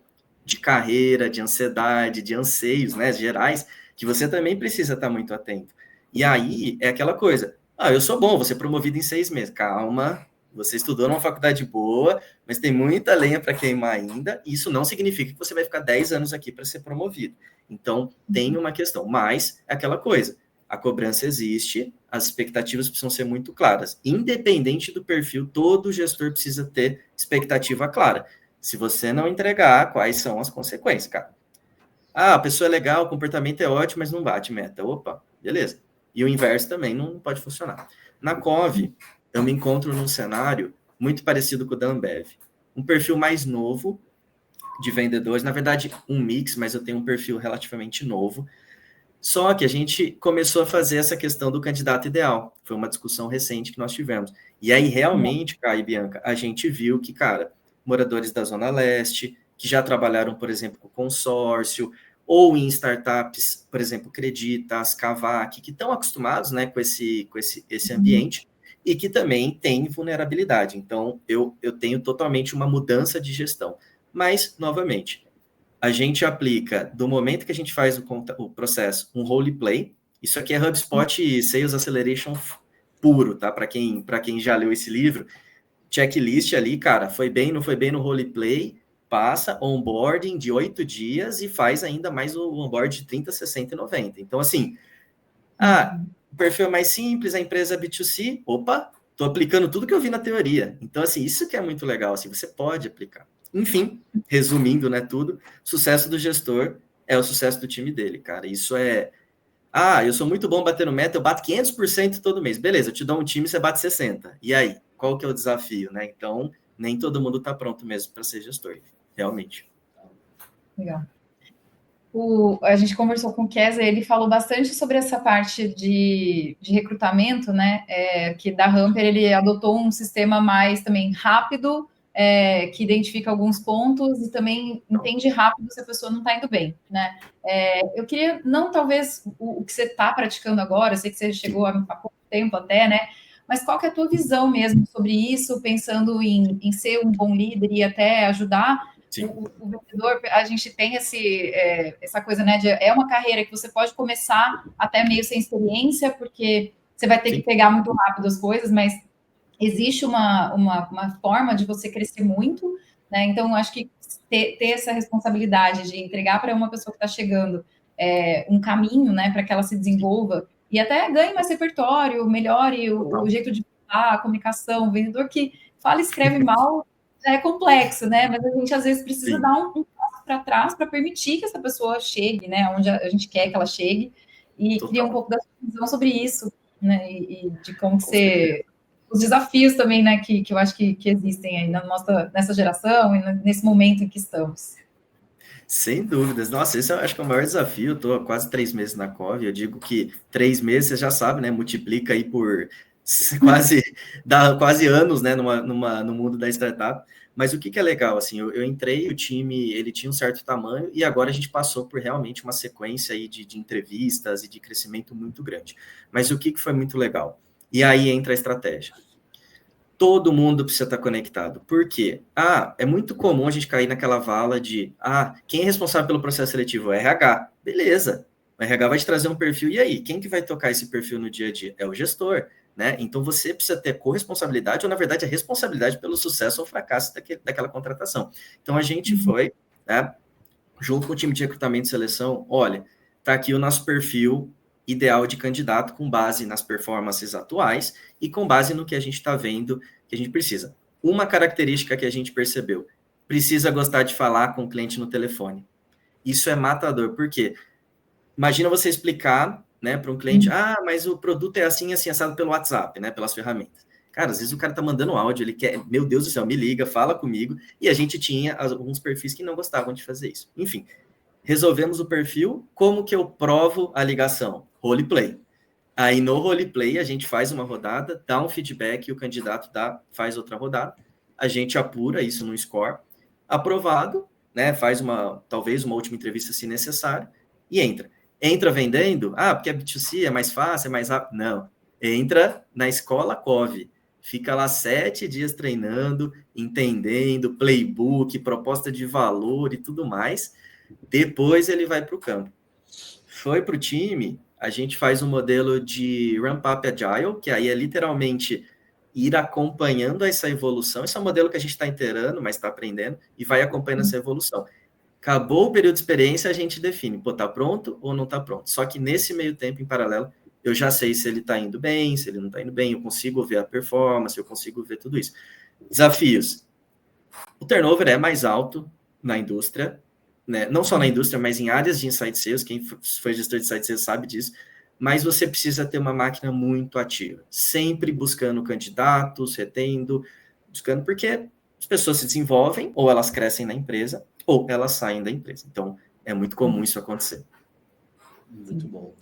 de carreira, de ansiedade, de anseios, né, gerais, que você também precisa estar muito atento. E aí, é aquela coisa, eu sou bom, vou ser promovido em 6 meses. Calma, você estudou numa faculdade boa, mas tem muita lenha para queimar ainda, e isso não significa que você vai ficar 10 anos aqui para ser promovido. Então, tem uma questão, mas é aquela coisa, a cobrança existe, as expectativas precisam ser muito claras. Independente do perfil, todo gestor precisa ter expectativa clara. Se você não entregar, quais são as consequências, cara? A pessoa é legal, o comportamento é ótimo, mas não bate meta. Opa, beleza. E o inverso também não pode funcionar. Na Cove, eu me encontro num cenário muito parecido com o da Ambev. Um perfil mais novo de vendedores, na verdade, um mix, mas eu tenho um perfil relativamente novo. Só que a gente começou a fazer essa questão do candidato ideal. Foi uma discussão recente que nós tivemos. E aí, realmente, Caio e Bianca, a gente viu que, cara, moradores da Zona Leste, que já trabalharam, por exemplo, com consórcio, ou em startups, por exemplo, Creditas, Cavac, que estão acostumados, né, com esse ambiente, e que também tem vulnerabilidade. Então, eu tenho totalmente uma mudança de gestão. Mas, novamente, a gente aplica, do momento que a gente faz o processo, um role play. Isso aqui é HubSpot e Sales Acceleration puro, tá? Para quem já leu esse livro, checklist ali, cara, foi bem, não foi bem no role play, passa onboarding de 8 dias e faz ainda mais o onboard de 30, 60 e 90. Então, assim, o perfil é mais simples, a empresa é B2C, opa, tô aplicando tudo que eu vi na teoria. Então, assim, isso que é muito legal, assim, você pode aplicar. Enfim, resumindo, né, tudo, sucesso do gestor é o sucesso do time dele, cara. Isso é... eu sou muito bom batendo meta, eu bato 500% todo mês. Beleza, eu te dou um time, você bate 60%. E aí, qual que é o desafio, né? Então, nem todo mundo tá pronto mesmo para ser gestor, realmente. Legal. A gente conversou com o Kesa, ele falou bastante sobre essa parte de recrutamento, né? Que da Hamper ele adotou um sistema mais também rápido, que identifica alguns pontos e também entende rápido se a pessoa não está indo bem, né? Eu queria, não talvez o que você está praticando agora, eu sei que você chegou há pouco tempo até, né? Mas qual que é a tua visão mesmo sobre isso, pensando em ser um bom líder e até ajudar o vendedor? A gente tem essa coisa, né, é uma carreira que você pode começar até meio sem experiência, porque você vai ter que pegar muito rápido as coisas, mas existe uma forma de você crescer muito, né? Então, acho que ter essa responsabilidade de entregar para uma pessoa que está chegando um caminho, né, para que ela se desenvolva e até ganhe mais repertório, melhore o jeito de falar, a comunicação. O vendedor que fala e escreve mal é complexo, né? Mas a gente às vezes precisa dar um passo para trás para permitir que essa pessoa chegue, né, onde a gente quer que ela chegue, e queria um pouco da sua visão sobre isso, né? E de como você... Os desafios também, né, que eu acho que existem aí nessa geração e nesse momento em que estamos. Sem dúvidas. Nossa, esse eu acho que é o maior desafio. Eu estou há quase 3 meses na Cove. Eu digo que 3 meses, você já sabe, né? Multiplica aí por quase, dá quase anos, né? No mundo da startup. Mas o que é legal, assim, eu entrei, o time, ele tinha um certo tamanho e agora a gente passou por realmente uma sequência aí de entrevistas e de crescimento muito grande. Mas o que foi muito legal? E aí entra a estratégia. Todo mundo precisa estar conectado. Por quê? É muito comum a gente cair naquela vala de, quem é responsável pelo processo seletivo? O RH. Beleza. O RH vai te trazer um perfil. E aí, quem que vai tocar esse perfil no dia a dia? É o gestor, né? Então, você precisa ter corresponsabilidade, ou, na verdade, a responsabilidade pelo sucesso ou fracasso daquela contratação. Então, a gente foi, né, junto com o time de recrutamento e seleção, olha, tá aqui o nosso perfil ideal de candidato com base nas performances atuais e com base no que a gente está vendo que a gente precisa. Uma característica que a gente percebeu, precisa gostar de falar com o cliente no telefone. Isso é matador, porque imagina você explicar, né, para um cliente, mas o produto é assim assado pelo WhatsApp, né, pelas ferramentas. Cara, às vezes o cara tá mandando áudio, ele quer, meu Deus do céu, me liga, fala comigo, e a gente tinha alguns perfis que não gostavam de fazer isso. Enfim, resolvemos o perfil, como que eu provo a ligação? Roleplay. Aí no roleplay a gente faz uma rodada, dá um feedback e o candidato faz outra rodada, a gente apura isso no score, aprovado, né, faz talvez uma última entrevista se necessário, e entra. Entra vendendo? Porque a B2C é mais fácil, é mais rápido? Não. Entra na escola Cove. Fica lá 7 dias treinando, entendendo, playbook, proposta de valor e tudo mais. Depois ele vai para o campo. Foi para o time, a gente faz um modelo de Ramp-Up Agile, que aí é literalmente ir acompanhando essa evolução. Esse é um modelo que a gente está inteirando, mas está aprendendo, e vai acompanhando essa evolução. Acabou o período de experiência, a gente define, está pronto ou não está pronto. Só que nesse meio tempo, em paralelo, eu já sei se ele está indo bem, se ele não está indo bem, eu consigo ver a performance, eu consigo ver tudo isso. Desafios. O turnover é mais alto na indústria, né? Não só na indústria, mas em áreas de insight sales, quem foi gestor de insight sales sabe disso, mas você precisa ter uma máquina muito ativa, sempre buscando candidatos, retendo, buscando, porque as pessoas se desenvolvem, ou elas crescem na empresa, ou elas saem da empresa. Então, é muito comum isso acontecer. Muito bom.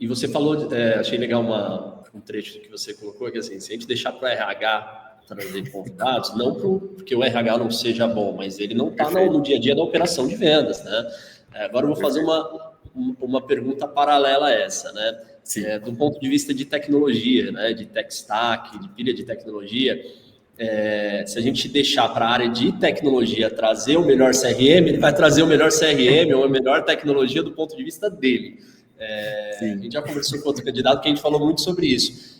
E você falou, achei legal um trecho que você colocou, que assim, se a gente deixar para o RH trazer convidados, não porque o RH não seja bom, mas ele não está no dia a dia da operação de vendas, né? Agora eu vou fazer uma pergunta paralela a essa, né? Do ponto de vista de tecnologia, né? De tech stack, de pilha de tecnologia, se a gente deixar para a área de tecnologia trazer o melhor CRM, ele vai trazer o melhor CRM ou a melhor tecnologia do ponto de vista dele. A gente já conversou com outro candidato que a gente falou muito sobre isso.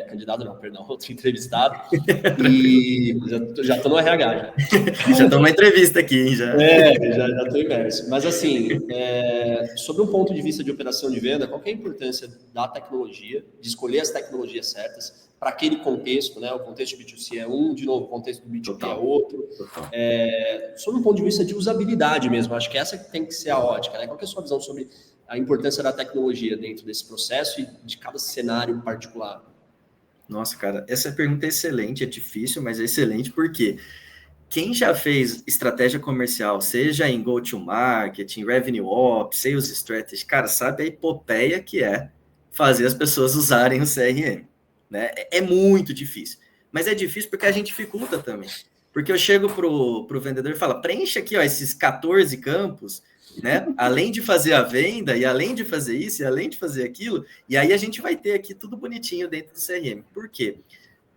Candidato não, perdão, outro entrevistado. E já estou no RH. Já estou numa entrevista aqui, hein? Já estou imerso. Mas assim, sobre um ponto de vista de operação de venda, qual que é a importância da tecnologia, de escolher as tecnologias certas para aquele contexto, né? O contexto B2C é um, de novo, o contexto do B2B é outro. Sobre um ponto de vista de usabilidade mesmo, acho que essa tem que ser a ótica, né? Qual que é a sua visão sobre a importância da tecnologia dentro desse processo e de cada cenário particular? Nossa, cara, essa pergunta é excelente, é difícil, mas é excelente porque quem já fez estratégia comercial, seja em go-to-market, em revenue ops, sales strategy, cara, sabe a epopeia que é fazer as pessoas usarem o CRM, né? É muito difícil, mas é difícil porque a gente dificulta também. Porque eu chego pro vendedor e falo, preencha aqui, ó, esses 14 campos, né? Além de fazer a venda, e além de fazer isso, e além de fazer aquilo, e aí a gente vai ter aqui tudo bonitinho dentro do CRM. Por quê?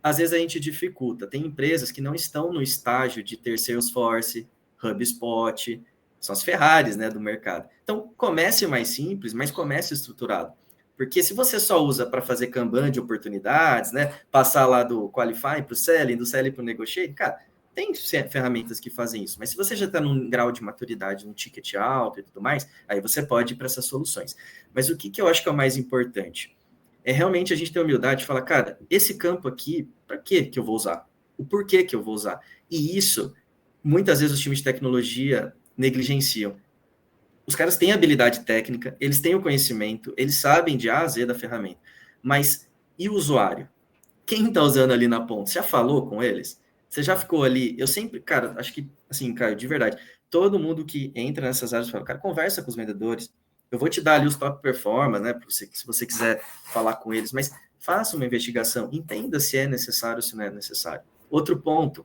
Às vezes a gente dificulta. Tem empresas que não estão no estágio de ter Salesforce, HubSpot, são as Ferraris, né, do mercado. Então, comece mais simples, mas comece estruturado. Porque se você só usa para fazer Kanban de oportunidades, né, passar lá do Qualify para o Selling, do Selling para o Negotiate, cara, tem ferramentas que fazem isso, mas se você já está num grau de maturidade, num ticket alto e tudo mais, aí você pode ir para essas soluções. Mas o que eu acho que é o mais importante? É realmente a gente ter a humildade de falar, cara, esse campo aqui, para que eu vou usar? O porquê que eu vou usar? E isso, muitas vezes os times de tecnologia negligenciam. Os caras têm habilidade técnica, eles têm o conhecimento, eles sabem de A a Z da ferramenta, mas e o usuário? Quem está usando ali na ponta? Você já falou com eles? Você já ficou ali? Eu sempre, cara, acho que, assim, Caio, de verdade, todo mundo que entra nessas áreas fala, cara, conversa com os vendedores. Eu vou te dar ali os top performers, né? Se você quiser falar com eles, mas faça uma investigação, entenda se é necessário ou se não é necessário. Outro ponto,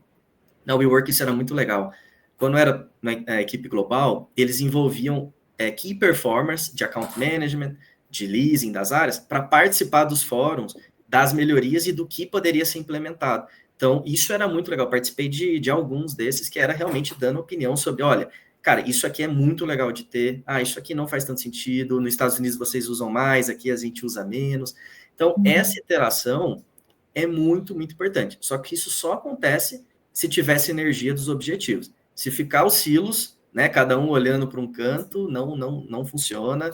na WeWork isso era muito legal. Quando era na equipe global, eles envolviam key performers de account management, de leasing das áreas, para participar dos fóruns, das melhorias e do que poderia ser implementado. Então, isso era muito legal. Participei de alguns desses que era realmente dando opinião sobre, olha, cara, isso aqui é muito legal de ter, isso aqui não faz tanto sentido, nos Estados Unidos vocês usam mais, aqui a gente usa menos. Então, essa interação é muito, muito importante. Só que isso só acontece se tiver sinergia dos objetivos. Se ficar os silos, né, cada um olhando para um canto, não funciona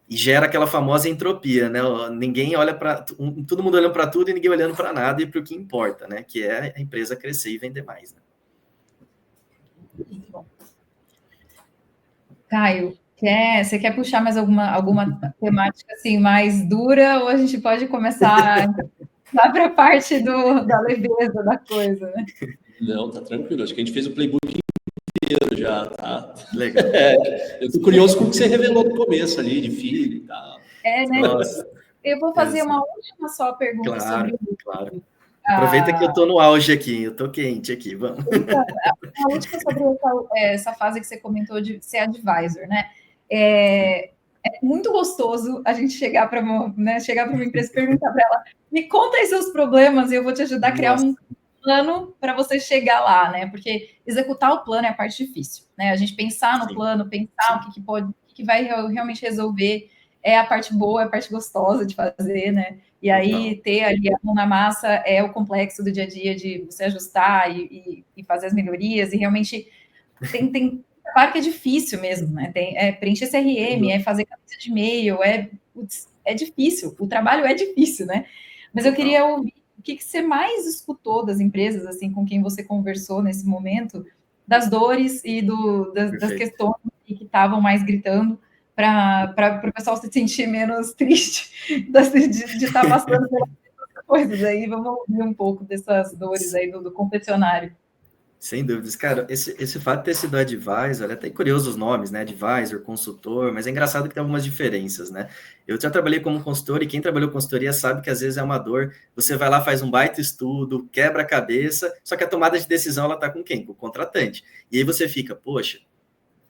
e gera aquela famosa entropia, né? Ninguém olha para todo mundo olhando para tudo e ninguém olhando para nada e para o que importa, né? Que é a empresa crescer e vender mais. Né? Muito bom. Caio, você quer puxar mais alguma temática assim mais dura ou a gente pode começar lá para a parte da leveza da coisa, né? Não, tá tranquilo. Acho que a gente fez o playbook inteiro já, tá? Legal. Eu tô curioso com o que você revelou no começo ali, de filho e tal. Né? Nossa. Eu vou fazer uma última só pergunta sobre o... Claro. Aproveita que eu tô no auge aqui, eu tô quente aqui, vamos. A última sobre essa fase que você comentou de ser advisor, né? É muito gostoso a gente chegar para uma empresa e perguntar para ela, me conta aí seus problemas e eu vou te ajudar a criar um plano para você chegar lá, né? Porque executar o plano é a parte difícil, né? A gente pensar no plano, pensar o que vai realmente resolver é a parte boa, é a parte gostosa de fazer, né? E aí ter ali a mão na massa é o complexo do dia a dia de você ajustar e fazer as melhorias e realmente tem claro que é difícil mesmo, né? Preencher CRM, é fazer cabeça de e-mail, é difícil, o trabalho é difícil, né? Mas eu queria ouvir o que você mais escutou das empresas, assim, com quem você conversou nesse momento, das dores e das questões que estavam mais gritando, para o pessoal se sentir menos triste de estar passando pelas coisas aí. Vamos ouvir um pouco dessas dores aí do confessionário. Sem dúvidas. Cara, esse fato de ter sido advisor, é até curioso os nomes, né? Advisor, consultor, mas é engraçado que tem algumas diferenças, né? Eu já trabalhei como consultor e quem trabalhou com consultoria sabe que às vezes é uma dor. Você vai lá, faz um baita estudo, quebra a cabeça, só que a tomada de decisão, ela tá com quem? Com o contratante. E aí você fica, poxa,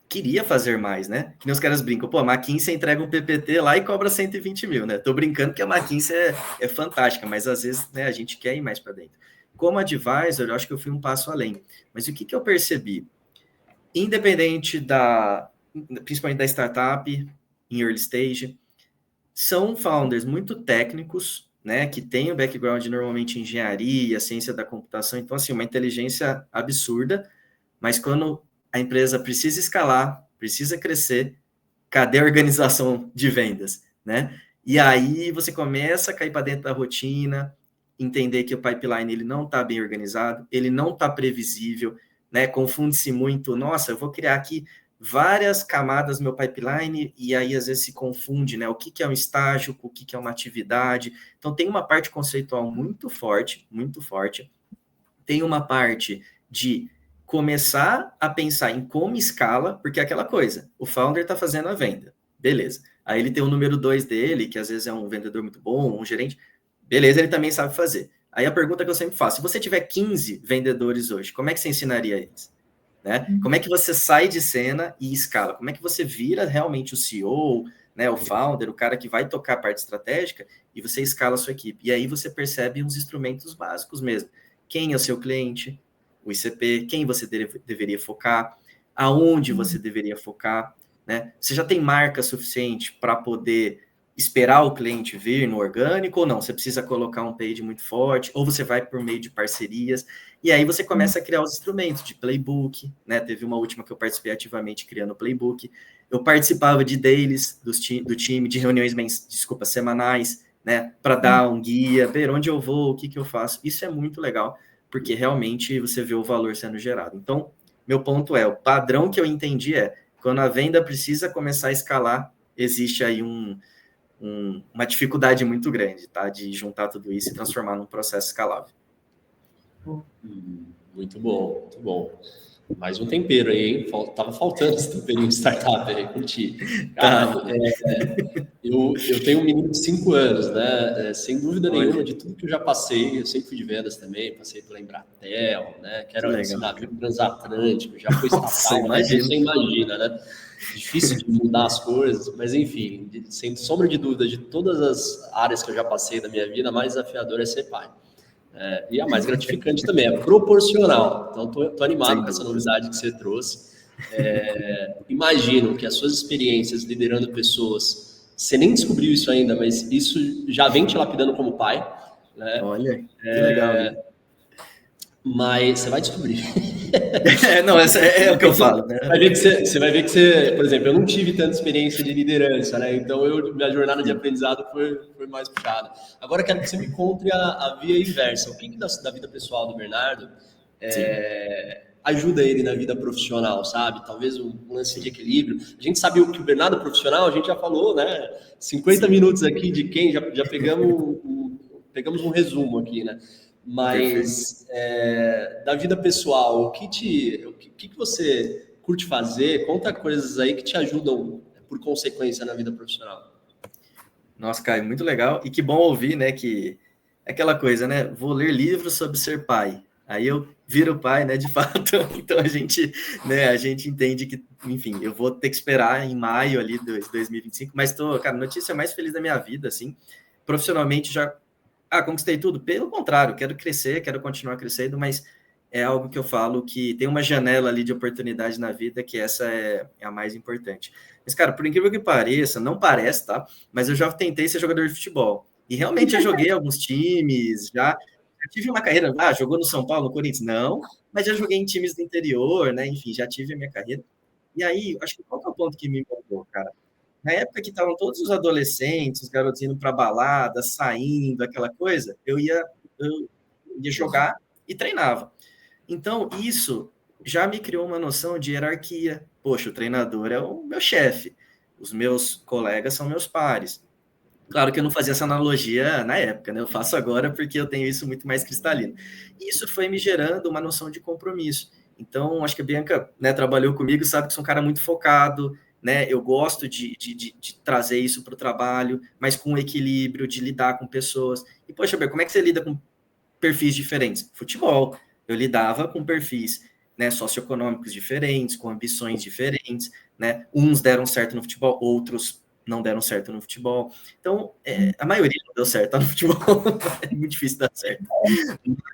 queria fazer mais, né? Que nem os caras brincam, pô, a McKinsey entrega um PPT lá e cobra 120 mil, né? Tô brincando que a McKinsey é fantástica, mas às vezes, né, a gente quer ir mais para dentro. Como advisor, eu acho que eu fui um passo além. Mas o que eu percebi? Independente principalmente da startup, em early stage, são founders muito técnicos, né, que têm o background normalmente em engenharia, ciência da computação, então, assim, uma inteligência absurda, mas quando a empresa precisa escalar, precisa crescer, cadê a organização de vendas, né? E aí você começa a cair para dentro da rotina, entender que o pipeline ele não está bem organizado, ele não está previsível, né? Confunde-se muito, nossa, eu vou criar aqui várias camadas no meu pipeline e aí às vezes se confunde, né? O que é um estágio, o que é uma atividade. Então tem uma parte conceitual muito forte, tem uma parte de começar a pensar em como escala, porque é aquela coisa, o founder está fazendo a venda, beleza. Aí ele tem o número 2 dele, que às vezes é um vendedor muito bom, um gerente, beleza, ele também sabe fazer. Aí a pergunta que eu sempre faço, se você tiver 15 vendedores hoje, como é que você ensinaria eles? Né? Como é que você sai de cena e escala? Como é que você vira realmente o CEO, né, o founder, o cara que vai tocar a parte estratégica e você escala a sua equipe? E aí você percebe uns instrumentos básicos mesmo. Quem é o seu cliente? O ICP, quem você deveria focar, aonde você deveria focar, né? Você já tem marca suficiente para poder esperar o cliente vir no orgânico ou não? Você precisa colocar um paid muito forte, ou você vai por meio de parcerias, e aí você começa a criar os instrumentos de playbook, né? Teve uma última que eu participei ativamente criando playbook. Eu participava de dailies do time, de reuniões semanais, né? Para dar um guia, ver onde eu vou, o que eu faço. Isso é muito legal, porque realmente você vê o valor sendo gerado. Então, meu ponto é, o padrão que eu entendi é, quando a venda precisa começar a escalar, existe aí uma dificuldade muito grande, tá? De juntar tudo isso e transformar num processo escalável. Muito bom, muito bom. Mais um tempero aí, hein? Tava faltando esse temperinho de startup aí, curti. Cara, eu tenho um menino de 5 anos, né? Sem dúvida nenhuma, de tudo que eu já passei, eu sempre fui de vendas também, passei pela Embratel, né? Que era esse navio transatlântico, já foi estatal, né? Você imagina, né? Difícil de mudar as coisas, mas enfim, sem sombra de dúvida, de todas as áreas que eu já passei da minha vida, a mais desafiadora é ser pai. E a mais gratificante também, é proporcional. Então, tô animado com essa novidade que você trouxe. Imagino que as suas experiências liderando pessoas, você nem descobriu isso ainda, mas isso já vem te lapidando como pai. Né? Olha, que legal. Mas você vai descobrir. Não, essa é o que eu falo. Né? Você vai ver que você, por exemplo, eu não tive tanta experiência de liderança, né? Então minha jornada de aprendizado foi mais puxada. Agora quero que você me conte a via inversa. O que da vida pessoal do Bernardo ajuda ele na vida profissional, sabe? Talvez um lance de equilíbrio. A gente sabe que o Bernardo profissional, a gente já falou, né? 50 minutos aqui de quem já pegamos um resumo aqui, né? Mas da vida pessoal, o que você curte fazer? Conta coisas aí que te ajudam, por consequência, na vida profissional. Nossa, Caio, muito legal. E que bom ouvir, né, que é aquela coisa, né? Vou ler livros sobre ser pai. Aí eu viro pai, né, de fato. Então a gente entende que, enfim, eu vou ter que esperar em maio ali de 2025, mas cara, notícia mais feliz da minha vida, assim. Profissionalmente já conquistei tudo. Pelo contrário, quero crescer, quero continuar crescendo, mas é algo que eu falo que tem uma janela ali de oportunidade na vida, que essa é a mais importante. Mas, cara, por incrível que pareça, não parece, tá? Mas eu já tentei ser jogador de futebol. E realmente eu joguei alguns times, já tive uma carreira, jogou no São Paulo, no Corinthians? Não, mas já joguei em times do interior, né? Enfim, já tive a minha carreira. E aí, acho que qual que é o ponto que me empolgou, cara? Na época que estavam todos os adolescentes, os garotos indo para balada, saindo, aquela coisa, eu ia jogar e treinava. Então, isso já me criou uma noção de hierarquia. Poxa, o treinador é o meu chefe, os meus colegas são meus pares. Claro que eu não fazia essa analogia na época, né? Eu faço agora porque eu tenho isso muito mais cristalino. Isso foi me gerando uma noção de compromisso. Então, acho que a Bianca, né, trabalhou comigo, sabe que sou um cara muito focado, né? Eu gosto de trazer isso para o trabalho, mas com equilíbrio, de lidar com pessoas. E, poxa, Bianca, como é que você lida com perfis diferentes? Futebol. Eu lidava com perfis, né, socioeconômicos diferentes, com ambições diferentes, né? Uns deram certo no futebol, outros não deram certo no futebol. Então, a maioria não deu certo no futebol. É muito difícil dar certo.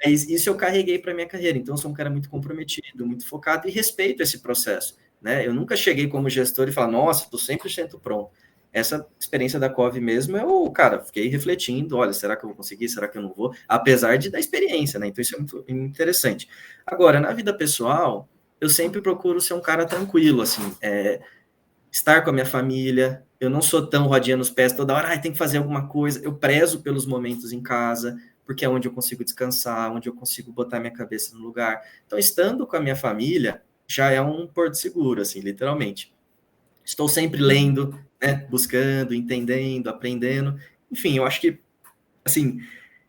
Mas isso eu carreguei para minha carreira. Então, eu sou um cara muito comprometido, muito focado e respeito esse processo. Né? Eu nunca cheguei como gestor e falar, nossa, estou 100% pronto. Essa experiência da COV mesmo, cara, fiquei refletindo, olha, será que eu vou conseguir, será que eu não vou? Apesar da experiência, né? Então isso é muito interessante. Agora, na vida pessoal, eu sempre procuro ser um cara tranquilo, assim, estar com a minha família, eu não sou tão rodinha nos pés toda hora, tem que fazer alguma coisa, eu prezo pelos momentos em casa, porque é onde eu consigo descansar, onde eu consigo botar minha cabeça no lugar. Então, estando com a minha família, já é um porto seguro, assim, literalmente. Estou sempre lendo, né, buscando, entendendo, aprendendo. Enfim, eu acho que, assim,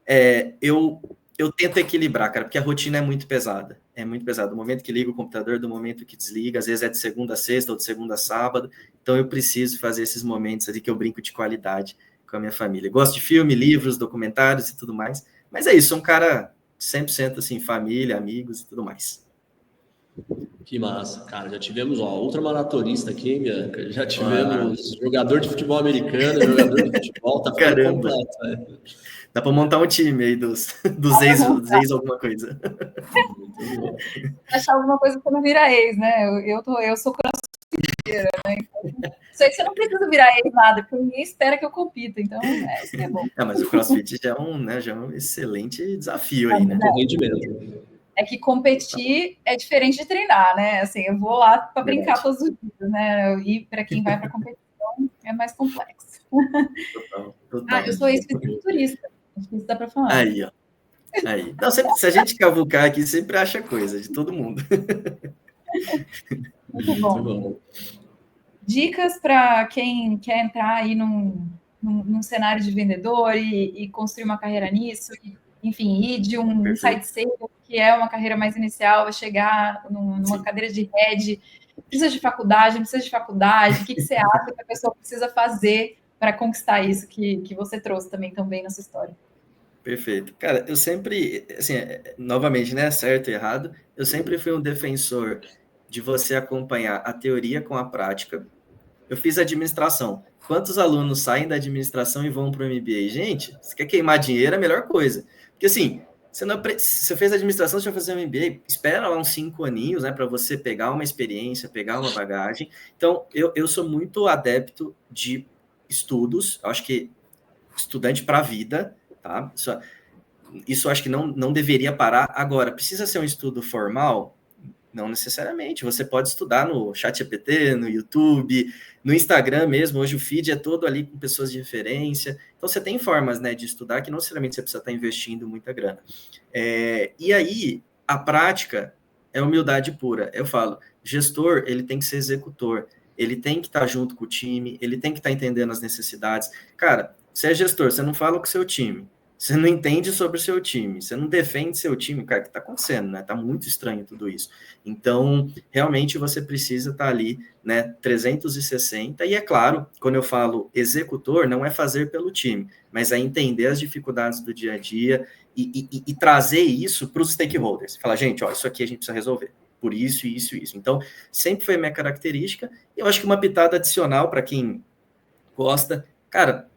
eu tento equilibrar, cara, porque a rotina é muito pesada. É muito pesado. Do momento que liga o computador, do momento que desliga, às vezes é de segunda a sexta ou de segunda a sábado. Então, eu preciso fazer esses momentos ali que eu brinco de qualidade com a minha família. Gosto de filme, livros, documentários e tudo mais. Mas é isso, sou um cara 100% assim, família, amigos e tudo mais. Que massa, cara. Já tivemos ultramaratonista aqui, Bianca. Já tivemos jogador de futebol americano, jogador de futebol, tá ficando completo. Né? Dá para montar um time aí dos ex alguma coisa. Achar alguma coisa que não vira ex, né? Eu sou crossfiteira, né? Então, isso aí você não precisa virar ex nada, porque ninguém espera que eu compita. Então, isso que é bom. Mas o CrossFit já é um excelente desafio aí, né? Rendimento. É que competir é diferente de treinar, né? Assim, eu vou lá para brincar todos os dias, né? E para quem vai para competição é mais complexo. Total. Eu sou ex-fisiculturista. Acho que isso dá para falar. Aí, ó. Aí. Não, sempre, se a gente cavucar aqui, sempre acha coisa de todo mundo. Muito bom. Dicas para quem quer entrar aí num cenário de vendedor e construir uma carreira nisso, e enfim, ir de um inside sales, que é uma carreira mais inicial, vai chegar numa cadeira de head, precisa de faculdade, o que você acha que a pessoa precisa fazer para conquistar isso que você trouxe também tão bem na sua história? Perfeito. Cara, eu sempre, assim, novamente, né, certo e errado, eu sempre fui um defensor de você acompanhar a teoria com a prática. Eu fiz administração. Quantos alunos saem da administração e vão para o MBA? Gente, você quer queimar dinheiro, é a melhor coisa. Porque, assim, você fez administração, você vai fazer um MBA, espera lá uns 5 aninhos, né, para você pegar uma experiência, pegar uma bagagem. Então, eu sou muito adepto de estudos, eu acho que estudante para a vida, tá? Isso acho que não deveria parar. Agora, precisa ser um estudo formal? Não necessariamente. Você pode estudar no ChatGPT, no YouTube, no Instagram mesmo. Hoje o feed é todo ali com pessoas de referência. Então, você tem formas, né, de estudar que não necessariamente você precisa estar investindo muita grana. E aí, a prática é humildade pura. Eu falo, gestor, ele tem que ser executor. Ele tem que estar junto com o time, ele tem que estar entendendo as necessidades. Cara, você é gestor, você não fala com o seu time. Você não entende sobre o seu time, você não defende seu time, cara, o que está acontecendo, né? Tá muito estranho tudo isso. Então, realmente você precisa estar ali, né, 360, e é claro, quando eu falo executor, não é fazer pelo time, mas é entender as dificuldades do dia a dia e trazer isso para os stakeholders. Falar, gente, ó, isso aqui a gente precisa resolver, por isso, isso, isso. Então, sempre foi minha característica, e eu acho que uma pitada adicional para quem gosta, cara,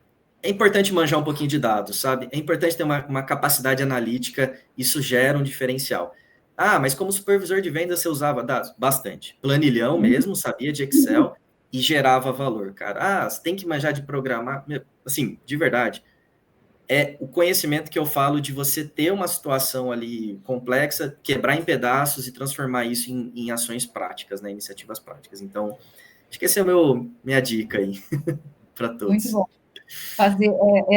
é importante manjar um pouquinho de dados, sabe? É importante ter uma capacidade analítica, isso gera um diferencial. Ah, mas como supervisor de vendas você usava dados? Bastante. Planilhão mesmo, sabia de Excel e gerava valor, cara. Ah, você tem que manjar de programar. Assim, de verdade, é o conhecimento que eu falo de você ter uma situação ali complexa, quebrar em pedaços e transformar isso em ações práticas, né? Iniciativas práticas. Então, acho que essa é minha dica aí para todos. Muito bom.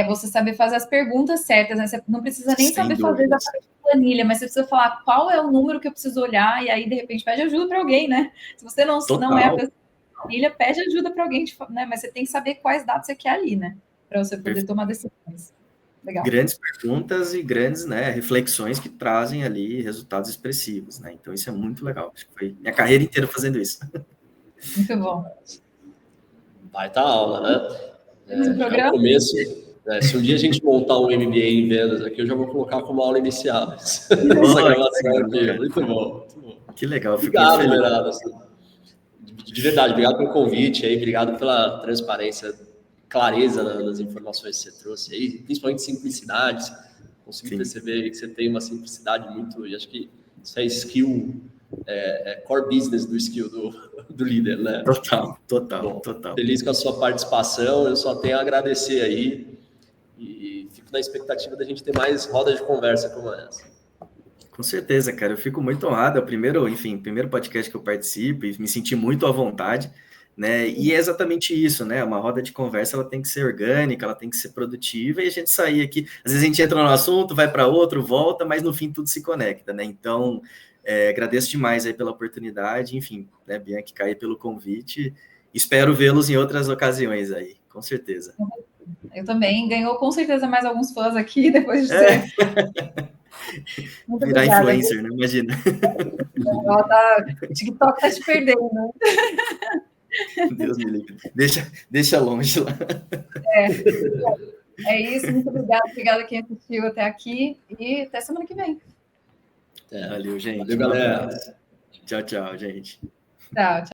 Você saber fazer as perguntas certas, né? Você não precisa nem saber fazer exatamente planilha, mas você precisa falar qual é o número que eu preciso olhar, e aí, de repente, pede ajuda para alguém, né? Se você não é a pessoa da planilha, pede ajuda para alguém, né? Mas você tem que saber quais dados você quer ali, né? Para você poder tomar decisões. Legal. Grandes perguntas e grandes, né, reflexões que trazem ali resultados expressivos, né? Então, isso é muito legal. Acho que foi minha carreira inteira fazendo isso. Muito bom. Vai estar aula, né? Programa? No começo, se um dia a gente montar um MBA em vendas aqui, eu já vou colocar como aula inicial. Essa gravação aqui. Muito bom, muito bom. Que legal, obrigado, Bernardo. De verdade, obrigado pelo convite aí, obrigado pela transparência, clareza nas informações que você trouxe aí, principalmente simplicidade. Consigo perceber que você tem uma simplicidade muito, e acho que isso é skill, core business do skill do líder, né? Total. Feliz com a sua participação, eu só tenho a agradecer aí e fico na expectativa da gente ter mais rodas de conversa como essa. Com certeza, cara, eu fico muito honrado, é o primeiro podcast que eu participo e me senti muito à vontade, né, e é exatamente isso, né, uma roda de conversa, ela tem que ser orgânica, ela tem que ser produtiva, e a gente sair aqui, às vezes a gente entra no assunto, vai para outro, volta, mas no fim tudo se conecta, né, então, agradeço demais aí pela oportunidade, enfim, né, Bianchi, Caí, pelo convite, espero vê-los em outras ocasiões aí, com certeza. Eu também, ganhou com certeza mais alguns fãs aqui, depois de ser... Muito virar obrigada, influencer, né? Imagina. O TikTok tá te perdendo. Deus me livre. Deixa longe lá. É isso, muito obrigada quem assistiu até aqui e até semana que vem. Valeu, gente. Valeu, galera. Tchau, gente. Tchau.